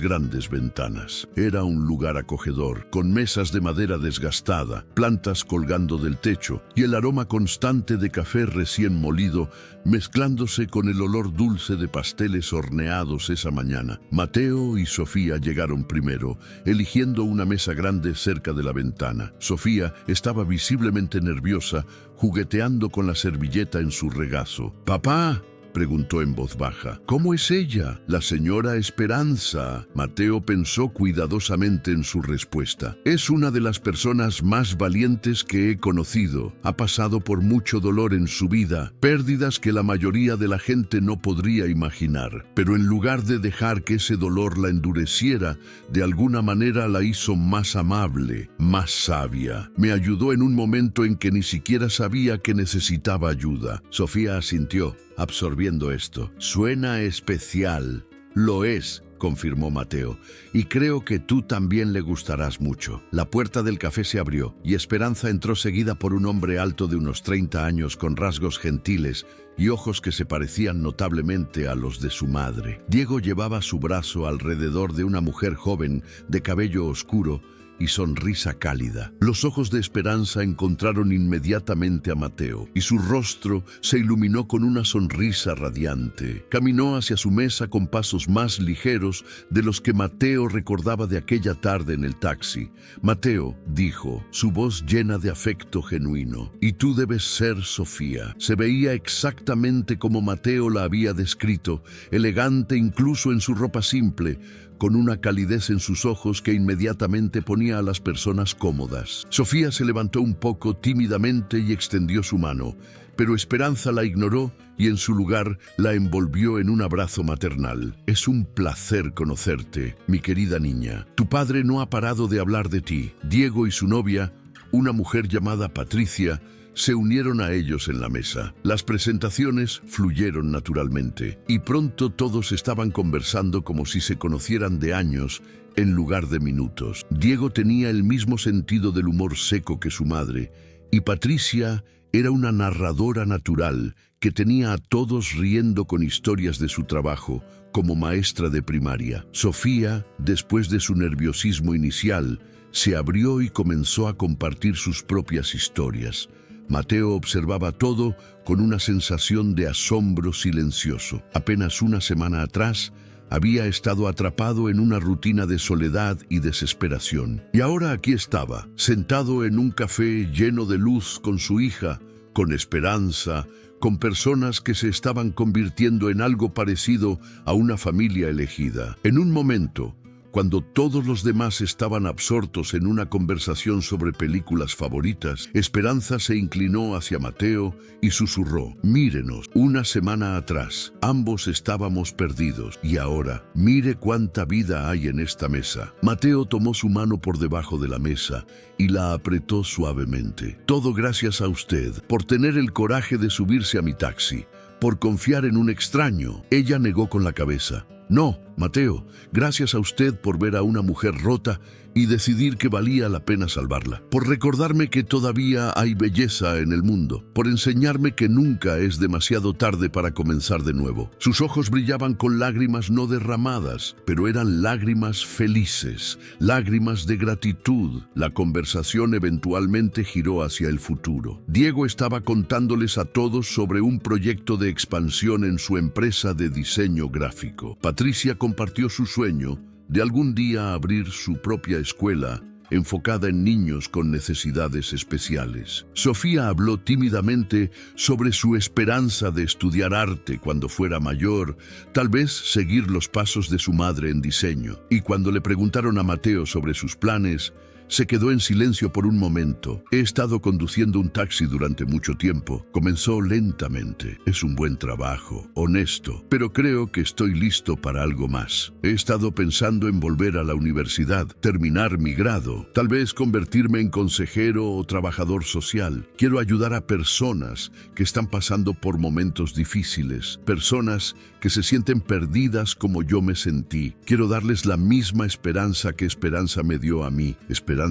A: grandes ventanas. Era un lugar acogedor, con mesas de madera desgastada, plantas colgando del techo y el aroma constante de café recién molido mezclándose con el olor dulce de pasteles horneados esa mañana. Mateo y Sofía llegaron primero, eligiendo una mesa grande cerca de la ventana. Sofía estaba visiblemente nerviosa, jugueteando con la servilleta en su regazo. «¡Papá!», preguntó en voz baja. «¿Cómo es ella?» «La señora Esperanza». Mateo pensó cuidadosamente en su respuesta. «Es una de las personas más valientes que he conocido. Ha pasado por mucho dolor en su vida, pérdidas que la mayoría de la gente no podría imaginar. Pero en lugar de dejar que ese dolor la endureciera, de alguna manera la hizo más amable, más sabia. Me ayudó en un momento en que ni siquiera sabía que necesitaba ayuda». Sofía asintió, absorbiendo esto. «Suena especial». «Lo es», confirmó Mateo, «y creo que tú también le gustarás mucho». La puerta del café se abrió y Esperanza entró seguida por un hombre alto de unos 30 años con rasgos gentiles y ojos que se parecían notablemente a los de su madre. Diego llevaba su brazo alrededor de una mujer joven de cabello oscuro y sonrisa cálida. Los ojos de Esperanza encontraron inmediatamente a Mateo y su rostro se iluminó con una sonrisa radiante. Caminó hacia su mesa con pasos más ligeros de los que Mateo recordaba de aquella tarde en el taxi. «Mateo», dijo, su voz llena de afecto genuino, «y tú debes ser Sofía». Se veía exactamente como Mateo la había descrito, elegante incluso en su ropa simple, con una calidez en sus ojos que inmediatamente ponía a las personas cómodas. Sofía se levantó un poco tímidamente y extendió su mano, pero Esperanza la ignoró y en su lugar la envolvió en un abrazo maternal. «Es un placer conocerte, mi querida niña. Tu padre no ha parado de hablar de ti». Diego y su novia, una mujer llamada Patricia, se unieron a ellos en la mesa. Las presentaciones fluyeron naturalmente y pronto todos estaban conversando como si se conocieran de años en lugar de minutos. Diego tenía el mismo sentido del humor seco que su madre y Patricia era una narradora natural que tenía a todos riendo con historias de su trabajo como maestra de primaria. Sofía, después de su nerviosismo inicial, se abrió y comenzó a compartir sus propias historias. Mateo observaba todo con una sensación de asombro silencioso. Apenas una semana atrás, había estado atrapado en una rutina de soledad y desesperación. Y ahora aquí estaba, sentado en un café lleno de luz con su hija, con esperanza, con personas que se estaban convirtiendo en algo parecido a una familia elegida. En un momento, cuando todos los demás estaban absortos en una conversación sobre películas favoritas, Esperanza se inclinó hacia Mateo y susurró: «Mírenos, una semana atrás, ambos estábamos perdidos, y ahora, mire cuánta vida hay en esta mesa». Mateo tomó su mano por debajo de la mesa y la apretó suavemente. «Todo gracias a usted, por tener el coraje de subirse a mi taxi, por confiar en un extraño». Ella negó con la cabeza. «No, Mateo, gracias a usted por ver a una mujer rota y decidir que valía la pena salvarla, por recordarme que todavía hay belleza en el mundo, por enseñarme que nunca es demasiado tarde para comenzar de nuevo». Sus ojos brillaban con lágrimas no derramadas, pero eran lágrimas felices, lágrimas de gratitud. La conversación eventualmente giró hacia el futuro. Diego estaba contándoles a todos sobre un proyecto de expansión en su empresa de diseño gráfico. Patricia compartió su sueño de algún día abrir su propia escuela enfocada en niños con necesidades especiales. Sofía habló tímidamente sobre su esperanza de estudiar arte cuando fuera mayor, tal vez seguir los pasos de su madre en diseño. Y cuando le preguntaron a Mateo sobre sus planes, se quedó en silencio por un momento. «He estado conduciendo un taxi durante mucho tiempo. Comenzó lentamente. Es un buen trabajo, honesto, pero creo que estoy listo para algo más. He estado pensando en volver a la universidad, terminar mi grado, tal vez convertirme en consejero o trabajador social. Quiero ayudar a personas que están pasando por momentos difíciles, personas que se sienten perdidas como yo me sentí. Quiero darles la misma esperanza que Esperanza me dio a mí». Esperanza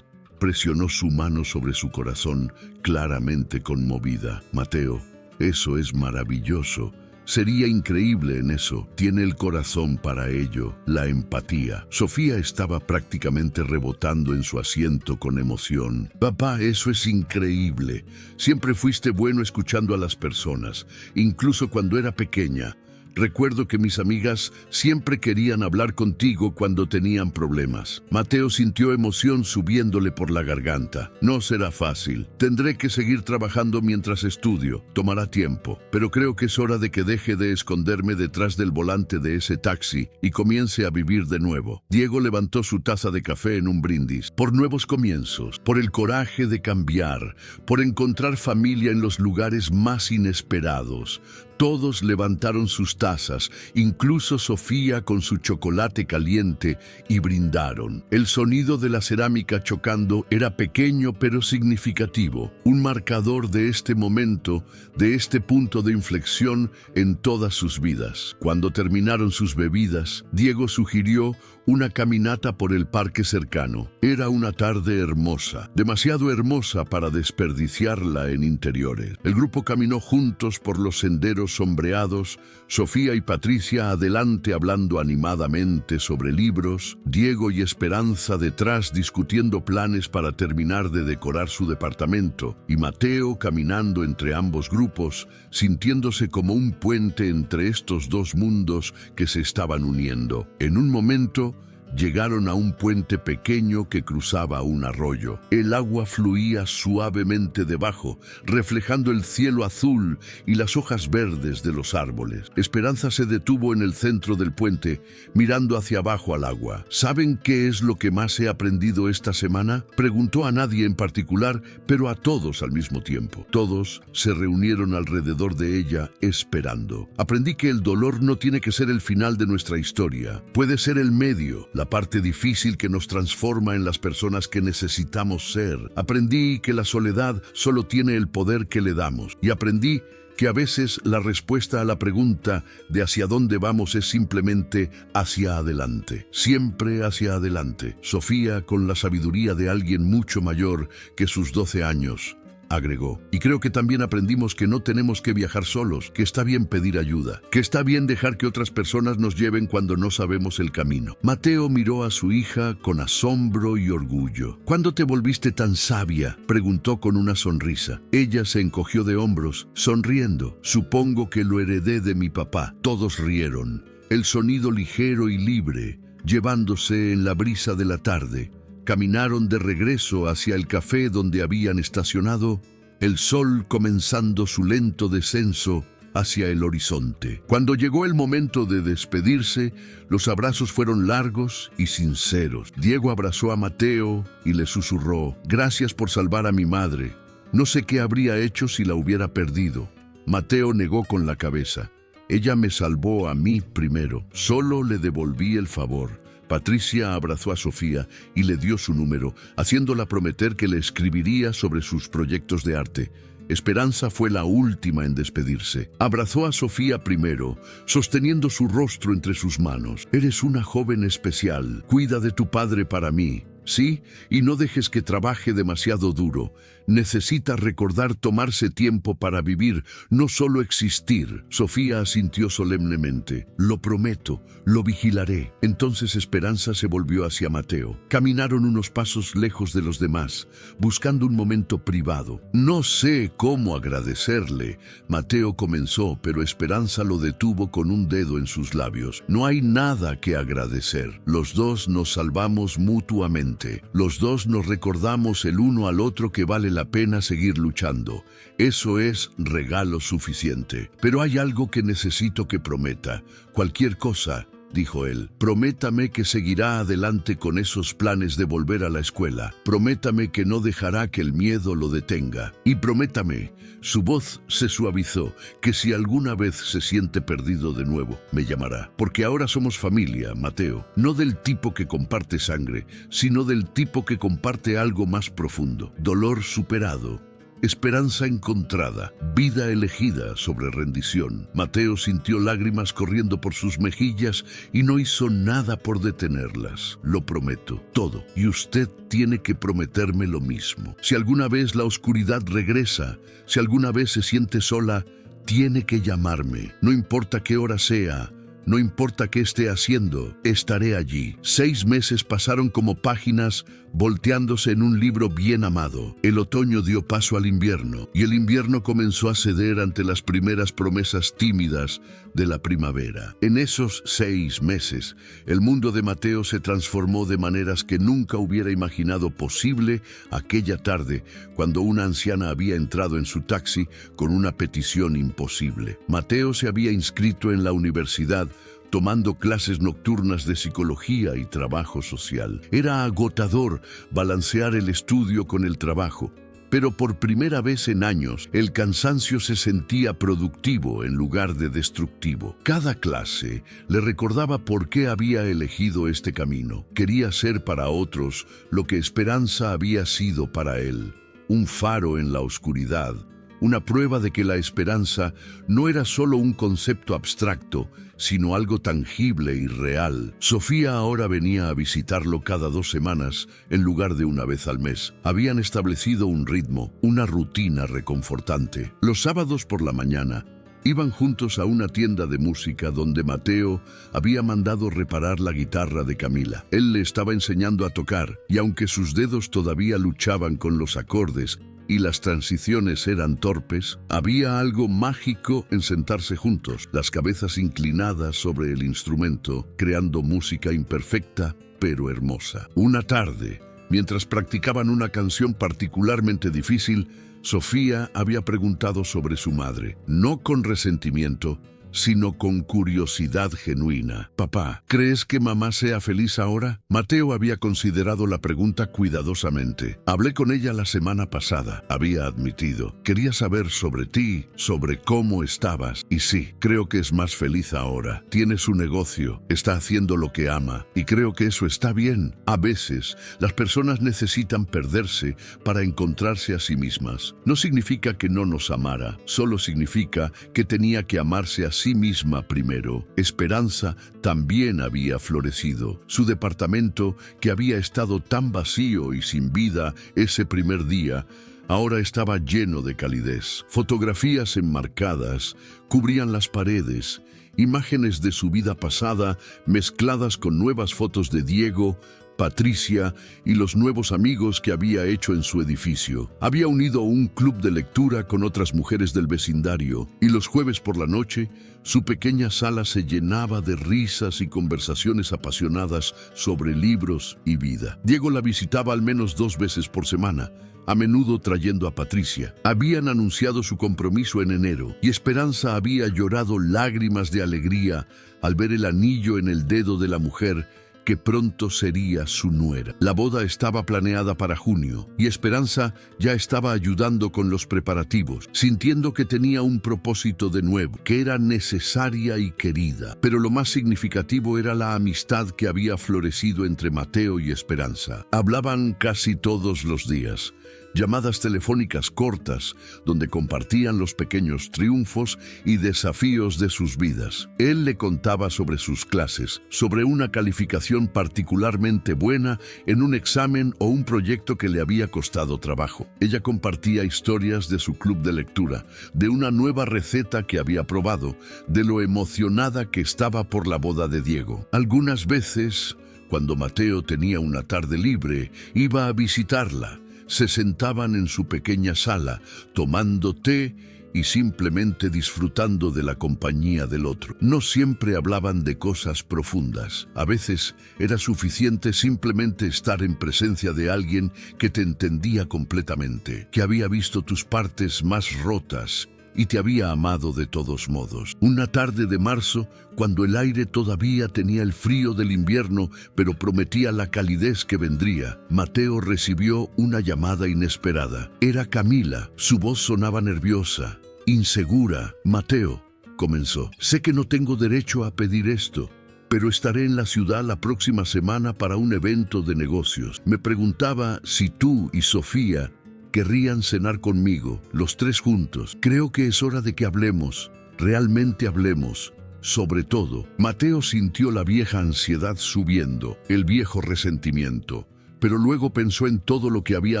A: presionó su mano sobre su corazón, claramente conmovida. «Mateo, eso es maravilloso. Sería increíble en eso. Tiene el corazón para ello, la empatía». Sofía estaba prácticamente rebotando en su asiento con emoción. «Papá, eso es increíble. Siempre fuiste bueno escuchando a las personas, incluso cuando era pequeña. Recuerdo que mis amigas siempre querían hablar contigo cuando tenían problemas». Mateo sintió emoción subiéndole por la garganta. «No será fácil. Tendré que seguir trabajando mientras estudio. Tomará tiempo. Pero creo que es hora de que deje de esconderme detrás del volante de ese taxi y comience a vivir de nuevo». Diego levantó su taza de café en un brindis. Por nuevos comienzos, por el coraje de cambiar, por encontrar familia en los lugares más inesperados. Todos levantaron sus tazas, incluso Sofía con su chocolate caliente, y brindaron. El sonido de la cerámica chocando era pequeño pero significativo, un marcador de este momento, de este punto de inflexión en todas sus vidas. Cuando terminaron sus bebidas, Diego sugirió una caminata por el parque cercano. Era una tarde hermosa, demasiado hermosa para desperdiciarla en interiores. El grupo caminó juntos por los senderos sombreados, Sofía y Patricia adelante hablando animadamente sobre libros, Diego y Esperanza detrás discutiendo planes para terminar de decorar su departamento, y Mateo caminando entre ambos grupos, sintiéndose como un puente entre estos dos mundos que se estaban uniendo. En un momento, llegaron a un puente pequeño que cruzaba un arroyo. El agua fluía suavemente debajo, reflejando el cielo azul y las hojas verdes de los árboles. Esperanza se detuvo en el centro del puente, mirando hacia abajo al agua. «¿Saben qué es lo que más he aprendido esta semana?», preguntó a nadie en particular, pero a todos al mismo tiempo. Todos se reunieron alrededor de ella, esperando. «Aprendí que el dolor no tiene que ser el final de nuestra historia. Puede ser el medio, la parte difícil que nos transforma en las personas que necesitamos ser. Aprendí que la soledad solo tiene el poder que le damos. Y aprendí que a veces la respuesta a la pregunta de hacia dónde vamos es simplemente hacia adelante. Siempre hacia adelante». Sofía, con la sabiduría de alguien mucho mayor que sus 12 años, agregó. Y creo que también aprendimos que no tenemos que viajar solos, que está bien pedir ayuda, que está bien dejar que otras personas nos lleven cuando no sabemos el camino. Mateo miró a su hija con asombro y orgullo. ¿Cuándo te volviste tan sabia?, preguntó con una sonrisa. Ella se encogió de hombros, sonriendo. Supongo que lo heredé de mi papá. Todos rieron. El sonido ligero y libre, llevándose en la brisa de la tarde. Caminaron de regreso hacia el café donde habían estacionado, el sol comenzando su lento descenso hacia el horizonte. Cuando llegó el momento de despedirse, los abrazos fueron largos y sinceros. Diego abrazó a Mateo y le susurró: «Gracias por salvar a mi madre. No sé qué habría hecho si la hubiera perdido». Mateo negó con la cabeza. «Ella me salvó a mí primero. Solo le devolví el favor». Patricia abrazó a Sofía y le dio su número, haciéndola prometer que le escribiría sobre sus proyectos de arte. Esperanza fue la última en despedirse. Abrazó a Sofía primero, sosteniendo su rostro entre sus manos. «Eres una joven especial. Cuida de tu padre para mí. Sí, y no dejes que trabaje demasiado duro. Necesita recordar tomarse tiempo para vivir, no solo existir». Sofía asintió solemnemente. «Lo prometo, lo vigilaré». Entonces Esperanza se volvió hacia Mateo. Caminaron unos pasos lejos de los demás, buscando un momento privado. «No sé cómo agradecerle», Mateo comenzó, pero Esperanza lo detuvo con un dedo en sus labios. «No hay nada que agradecer. Los dos nos salvamos mutuamente. Los dos nos recordamos el uno al otro que vale la pena seguir luchando. Eso es regalo suficiente. Pero hay algo que necesito que prometa. Cualquier cosa», dijo él. «Prométame que seguirá adelante con esos planes de volver a la escuela. Prométame que no dejará que el miedo lo detenga. Y prométame», su voz se suavizó, «que si alguna vez se siente perdido de nuevo, me llamará. Porque ahora somos familia, Mateo. No del tipo que comparte sangre, sino del tipo que comparte algo más profundo. Dolor superado. Esperanza encontrada, vida elegida sobre rendición». Mateo sintió lágrimas corriendo por sus mejillas y no hizo nada por detenerlas. «Lo prometo, todo. Y usted tiene que prometerme lo mismo. Si alguna vez la oscuridad regresa, si alguna vez se siente sola, tiene que llamarme. No importa qué hora sea. No importa qué esté haciendo, estaré allí». 6 meses pasaron como páginas volteándose en un libro bien amado. El otoño dio paso al invierno, y el invierno comenzó a ceder ante las primeras promesas tímidas de la primavera. En esos 6 meses, el mundo de Mateo se transformó de maneras que nunca hubiera imaginado posible aquella tarde, cuando una anciana había entrado en su taxi con una petición imposible. Mateo se había inscrito en la universidad, tomando clases nocturnas de psicología y trabajo social. Era agotador balancear el estudio con el trabajo, pero por primera vez en años el cansancio se sentía productivo en lugar de destructivo. Cada clase le recordaba por qué había elegido este camino. Quería ser para otros lo que Esperanza había sido para él, un faro en la oscuridad. Una prueba de que la esperanza no era solo un concepto abstracto, sino algo tangible y real. Sofía ahora venía a visitarlo cada 2 semanas en lugar de una vez al mes. Habían establecido un ritmo, una rutina reconfortante. Los sábados por la mañana iban juntos a una tienda de música donde Mateo había mandado reparar la guitarra de Camila. Él le estaba enseñando a tocar, y aunque sus dedos todavía luchaban con los acordes y las transiciones eran torpes, había algo mágico en sentarse juntos, las cabezas inclinadas sobre el instrumento, creando música imperfecta pero hermosa. Una tarde, mientras practicaban una canción particularmente difícil, Sofía había preguntado sobre su madre, no con resentimiento, sino con curiosidad genuina. «Papá, ¿crees que mamá sea feliz ahora?». Mateo había considerado la pregunta cuidadosamente. «Hablé con ella la semana pasada», había admitido. «Quería saber sobre ti, sobre cómo estabas. Y sí, creo que es más feliz ahora. Tiene su negocio, está haciendo lo que ama, y creo que eso está bien». A veces, las personas necesitan perderse para encontrarse a sí mismas. No significa que no nos amara, solo significa que tenía que amarse a sí misma primero. Esperanza también había florecido. Su departamento, que había estado tan vacío y sin vida ese primer día, ahora estaba lleno de calidez. Fotografías enmarcadas cubrían las paredes, imágenes de su vida pasada mezcladas con nuevas fotos de Diego, Patricia y los nuevos amigos que había hecho en su edificio. Había unido un club de lectura con otras mujeres del vecindario y los jueves por la noche su pequeña sala se llenaba de risas y conversaciones apasionadas sobre libros y vida. Diego la visitaba al menos 2 veces por semana, a menudo trayendo a Patricia. Habían anunciado su compromiso en enero y Esperanza había llorado lágrimas de alegría al ver el anillo en el dedo de la mujer que pronto sería su nuera. La boda estaba planeada para junio y Esperanza ya estaba ayudando con los preparativos, sintiendo que tenía un propósito de nuevo, que era necesaria y querida. Pero lo más significativo era la amistad que había florecido entre Mateo y Esperanza. Hablaban casi todos los días. Llamadas telefónicas cortas, donde compartían los pequeños triunfos y desafíos de sus vidas. Él le contaba sobre sus clases, sobre una calificación particularmente buena en un examen o un proyecto que le había costado trabajo. Ella compartía historias de su club de lectura, de una nueva receta que había probado, de lo emocionada que estaba por la boda de Diego. Algunas veces, cuando Mateo tenía una tarde libre, iba a visitarla. Se sentaban en su pequeña sala, tomando té y simplemente disfrutando de la compañía del otro. No siempre hablaban de cosas profundas. A veces era suficiente simplemente estar en presencia de alguien que te entendía completamente, que había visto tus partes más rotas y te había amado de todos modos. Una tarde de marzo, cuando el aire todavía tenía el frío del invierno, pero prometía la calidez que vendría, Mateo recibió una llamada inesperada. Era Camila. Su voz sonaba nerviosa, insegura. «Mateo», comenzó, «sé que no tengo derecho a pedir esto, pero estaré en la ciudad la próxima semana para un evento de negocios. Me preguntaba si tú y Sofía querrían cenar conmigo, los 3 juntos. Creo que es hora de que hablemos, realmente hablemos. Sobre todo». Mateo sintió la vieja ansiedad subiendo, el viejo resentimiento, pero luego pensó en todo lo que había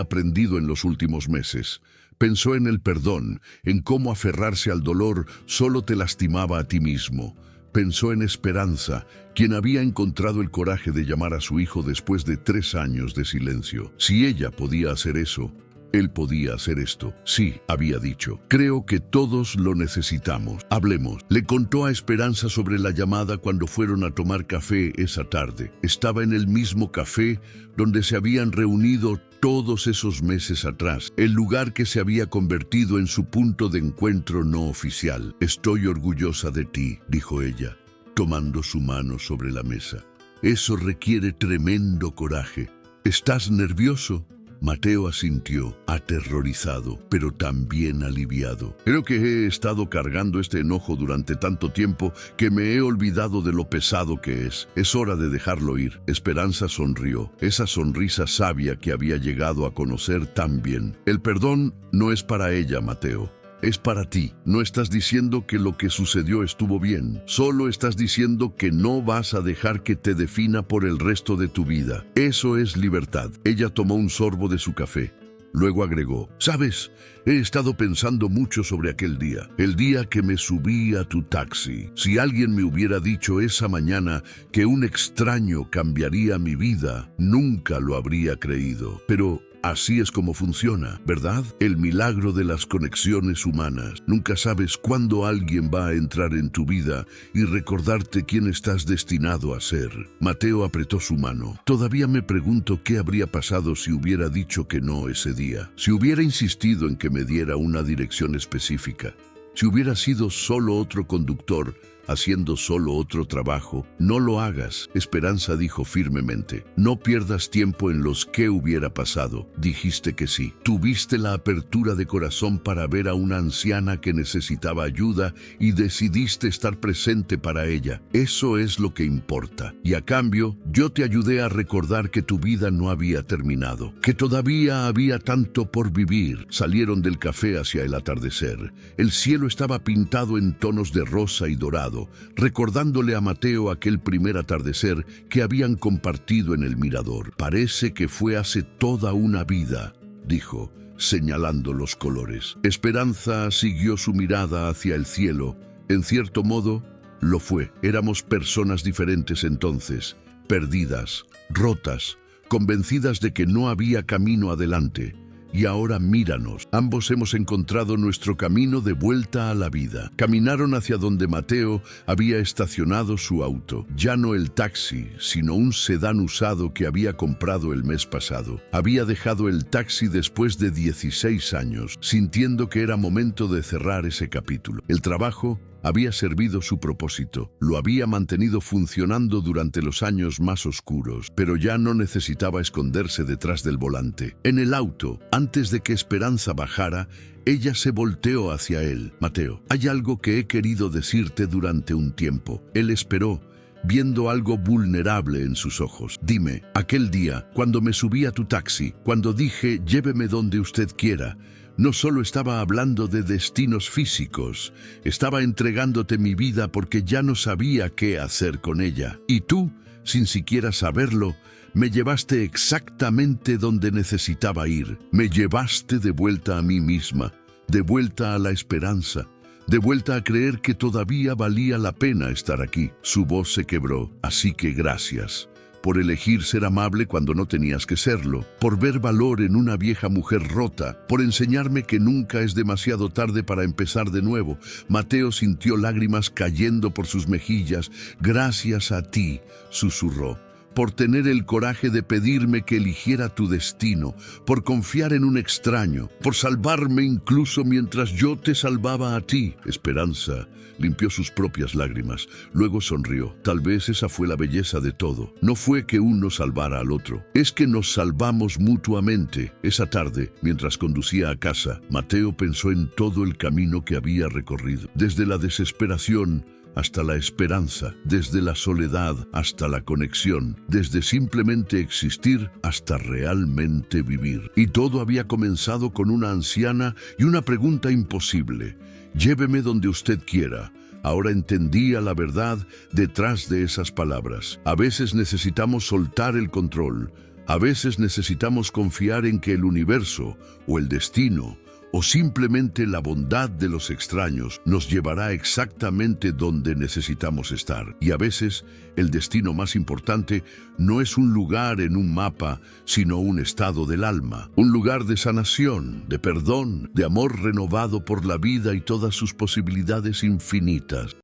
A: aprendido en los últimos meses. Pensó en el perdón, en cómo aferrarse al dolor solo te lastimaba a ti mismo. Pensó en Esperanza, quien había encontrado el coraje de llamar a su hijo después de 3 años de silencio. Si ella podía hacer eso, él podía hacer esto. «Sí», había dicho, «creo que todos lo necesitamos. Hablemos». Le contó a Esperanza sobre la llamada cuando fueron a tomar café esa tarde. Estaba en el mismo café donde se habían reunido todos esos meses atrás, el lugar que se había convertido en su punto de encuentro no oficial. «Estoy orgullosa de ti», dijo ella, tomando su mano sobre la mesa. «Eso requiere tremendo coraje. ¿Estás nervioso?» Mateo asintió, aterrorizado, pero también aliviado. «Creo que he estado cargando este enojo durante tanto tiempo que me he olvidado de lo pesado que es. Es hora de dejarlo ir». Esperanza sonrió, esa sonrisa sabia que había llegado a conocer tan bien. «El perdón no es para ella, Mateo. Es para ti. No estás diciendo que lo que sucedió estuvo bien. Solo estás diciendo que no vas a dejar que te defina por el resto de tu vida. Eso es libertad». Ella tomó un sorbo de su café. Luego agregó, «¿Sabes? He estado pensando mucho sobre aquel día. El día que me subí a tu taxi. Si alguien me hubiera dicho esa mañana que un extraño cambiaría mi vida, nunca lo habría creído. Pero así es como funciona, ¿verdad? El milagro de las conexiones humanas. Nunca sabes cuándo alguien va a entrar en tu vida y recordarte quién estás destinado a ser». Mateo apretó su mano. «Todavía me pregunto qué habría pasado si hubiera dicho que no ese día. Si hubiera insistido en que me diera una dirección específica. Si hubiera sido solo otro conductor, haciendo solo otro trabajo». «No lo hagas», Esperanza dijo firmemente. «No pierdas tiempo en los qué hubiera pasado. Dijiste que sí. Tuviste la apertura de corazón para ver a una anciana que necesitaba ayuda y decidiste estar presente para ella. Eso es lo que importa. Y a cambio, yo te ayudé a recordar que tu vida no había terminado, que todavía había tanto por vivir». Salieron del café hacia el atardecer. El cielo estaba pintado en tonos de rosa y dorado, recordándole a Mateo aquel primer atardecer que habían compartido en el mirador. «Parece que fue hace toda una vida», dijo, señalando los colores. Esperanza siguió su mirada hacia el cielo. En cierto modo, lo fue. Éramos personas diferentes entonces, perdidas, rotas, convencidas de que no había camino adelante. Y ahora míranos, ambos hemos encontrado nuestro camino de vuelta a la vida. Caminaron hacia donde Mateo había estacionado su auto. Ya no el taxi, sino un sedán usado que había comprado el mes pasado. Había dejado el taxi después de 16 años, sintiendo que era momento de cerrar ese capítulo. El trabajo había servido su propósito, lo había mantenido funcionando durante los años más oscuros, pero ya no necesitaba esconderse detrás del volante. En el auto, antes de que Esperanza bajara, ella se volteó hacia él. Mateo, hay algo que he querido decirte durante un tiempo. Él esperó, viendo algo vulnerable en sus ojos. Dime, aquel día, cuando me subí a tu taxi, cuando dije, lléveme donde usted quiera, no solo estaba hablando de destinos físicos, estaba entregándote mi vida porque ya no sabía qué hacer con ella. Y tú, sin siquiera saberlo, me llevaste exactamente donde necesitaba ir. Me llevaste de vuelta a mí misma, de vuelta a la esperanza, de vuelta a creer que todavía valía la pena estar aquí. Su voz se quebró. Así que gracias por elegir ser amable cuando no tenías que serlo, por ver valor en una vieja mujer rota, por enseñarme que nunca es demasiado tarde para empezar de nuevo. Mateo sintió lágrimas cayendo por sus mejillas. Gracias a ti, susurró, por tener el coraje de pedirme que eligiera tu destino, por confiar en un extraño, por salvarme incluso mientras yo te salvaba a ti. Esperanza limpió sus propias lágrimas, luego sonrió. Tal vez esa fue la belleza de todo. No fue que uno salvara al otro, es que nos salvamos mutuamente. Esa tarde, mientras conducía a casa, Mateo pensó en todo el camino que había recorrido, desde la desesperación hasta la esperanza, desde la soledad hasta la conexión, desde simplemente existir hasta realmente vivir. Y todo había comenzado con una anciana y una pregunta imposible: lléveme donde usted quiera. Ahora entendía la verdad detrás de esas palabras. A veces necesitamos soltar el control, a veces necesitamos confiar en que el universo o el destino o simplemente la bondad de los extraños nos llevará exactamente donde necesitamos estar. Y a veces el destino más importante no es un lugar en un mapa, sino un estado del alma, un lugar de sanación, de perdón, de amor renovado por la vida y todas sus posibilidades infinitas.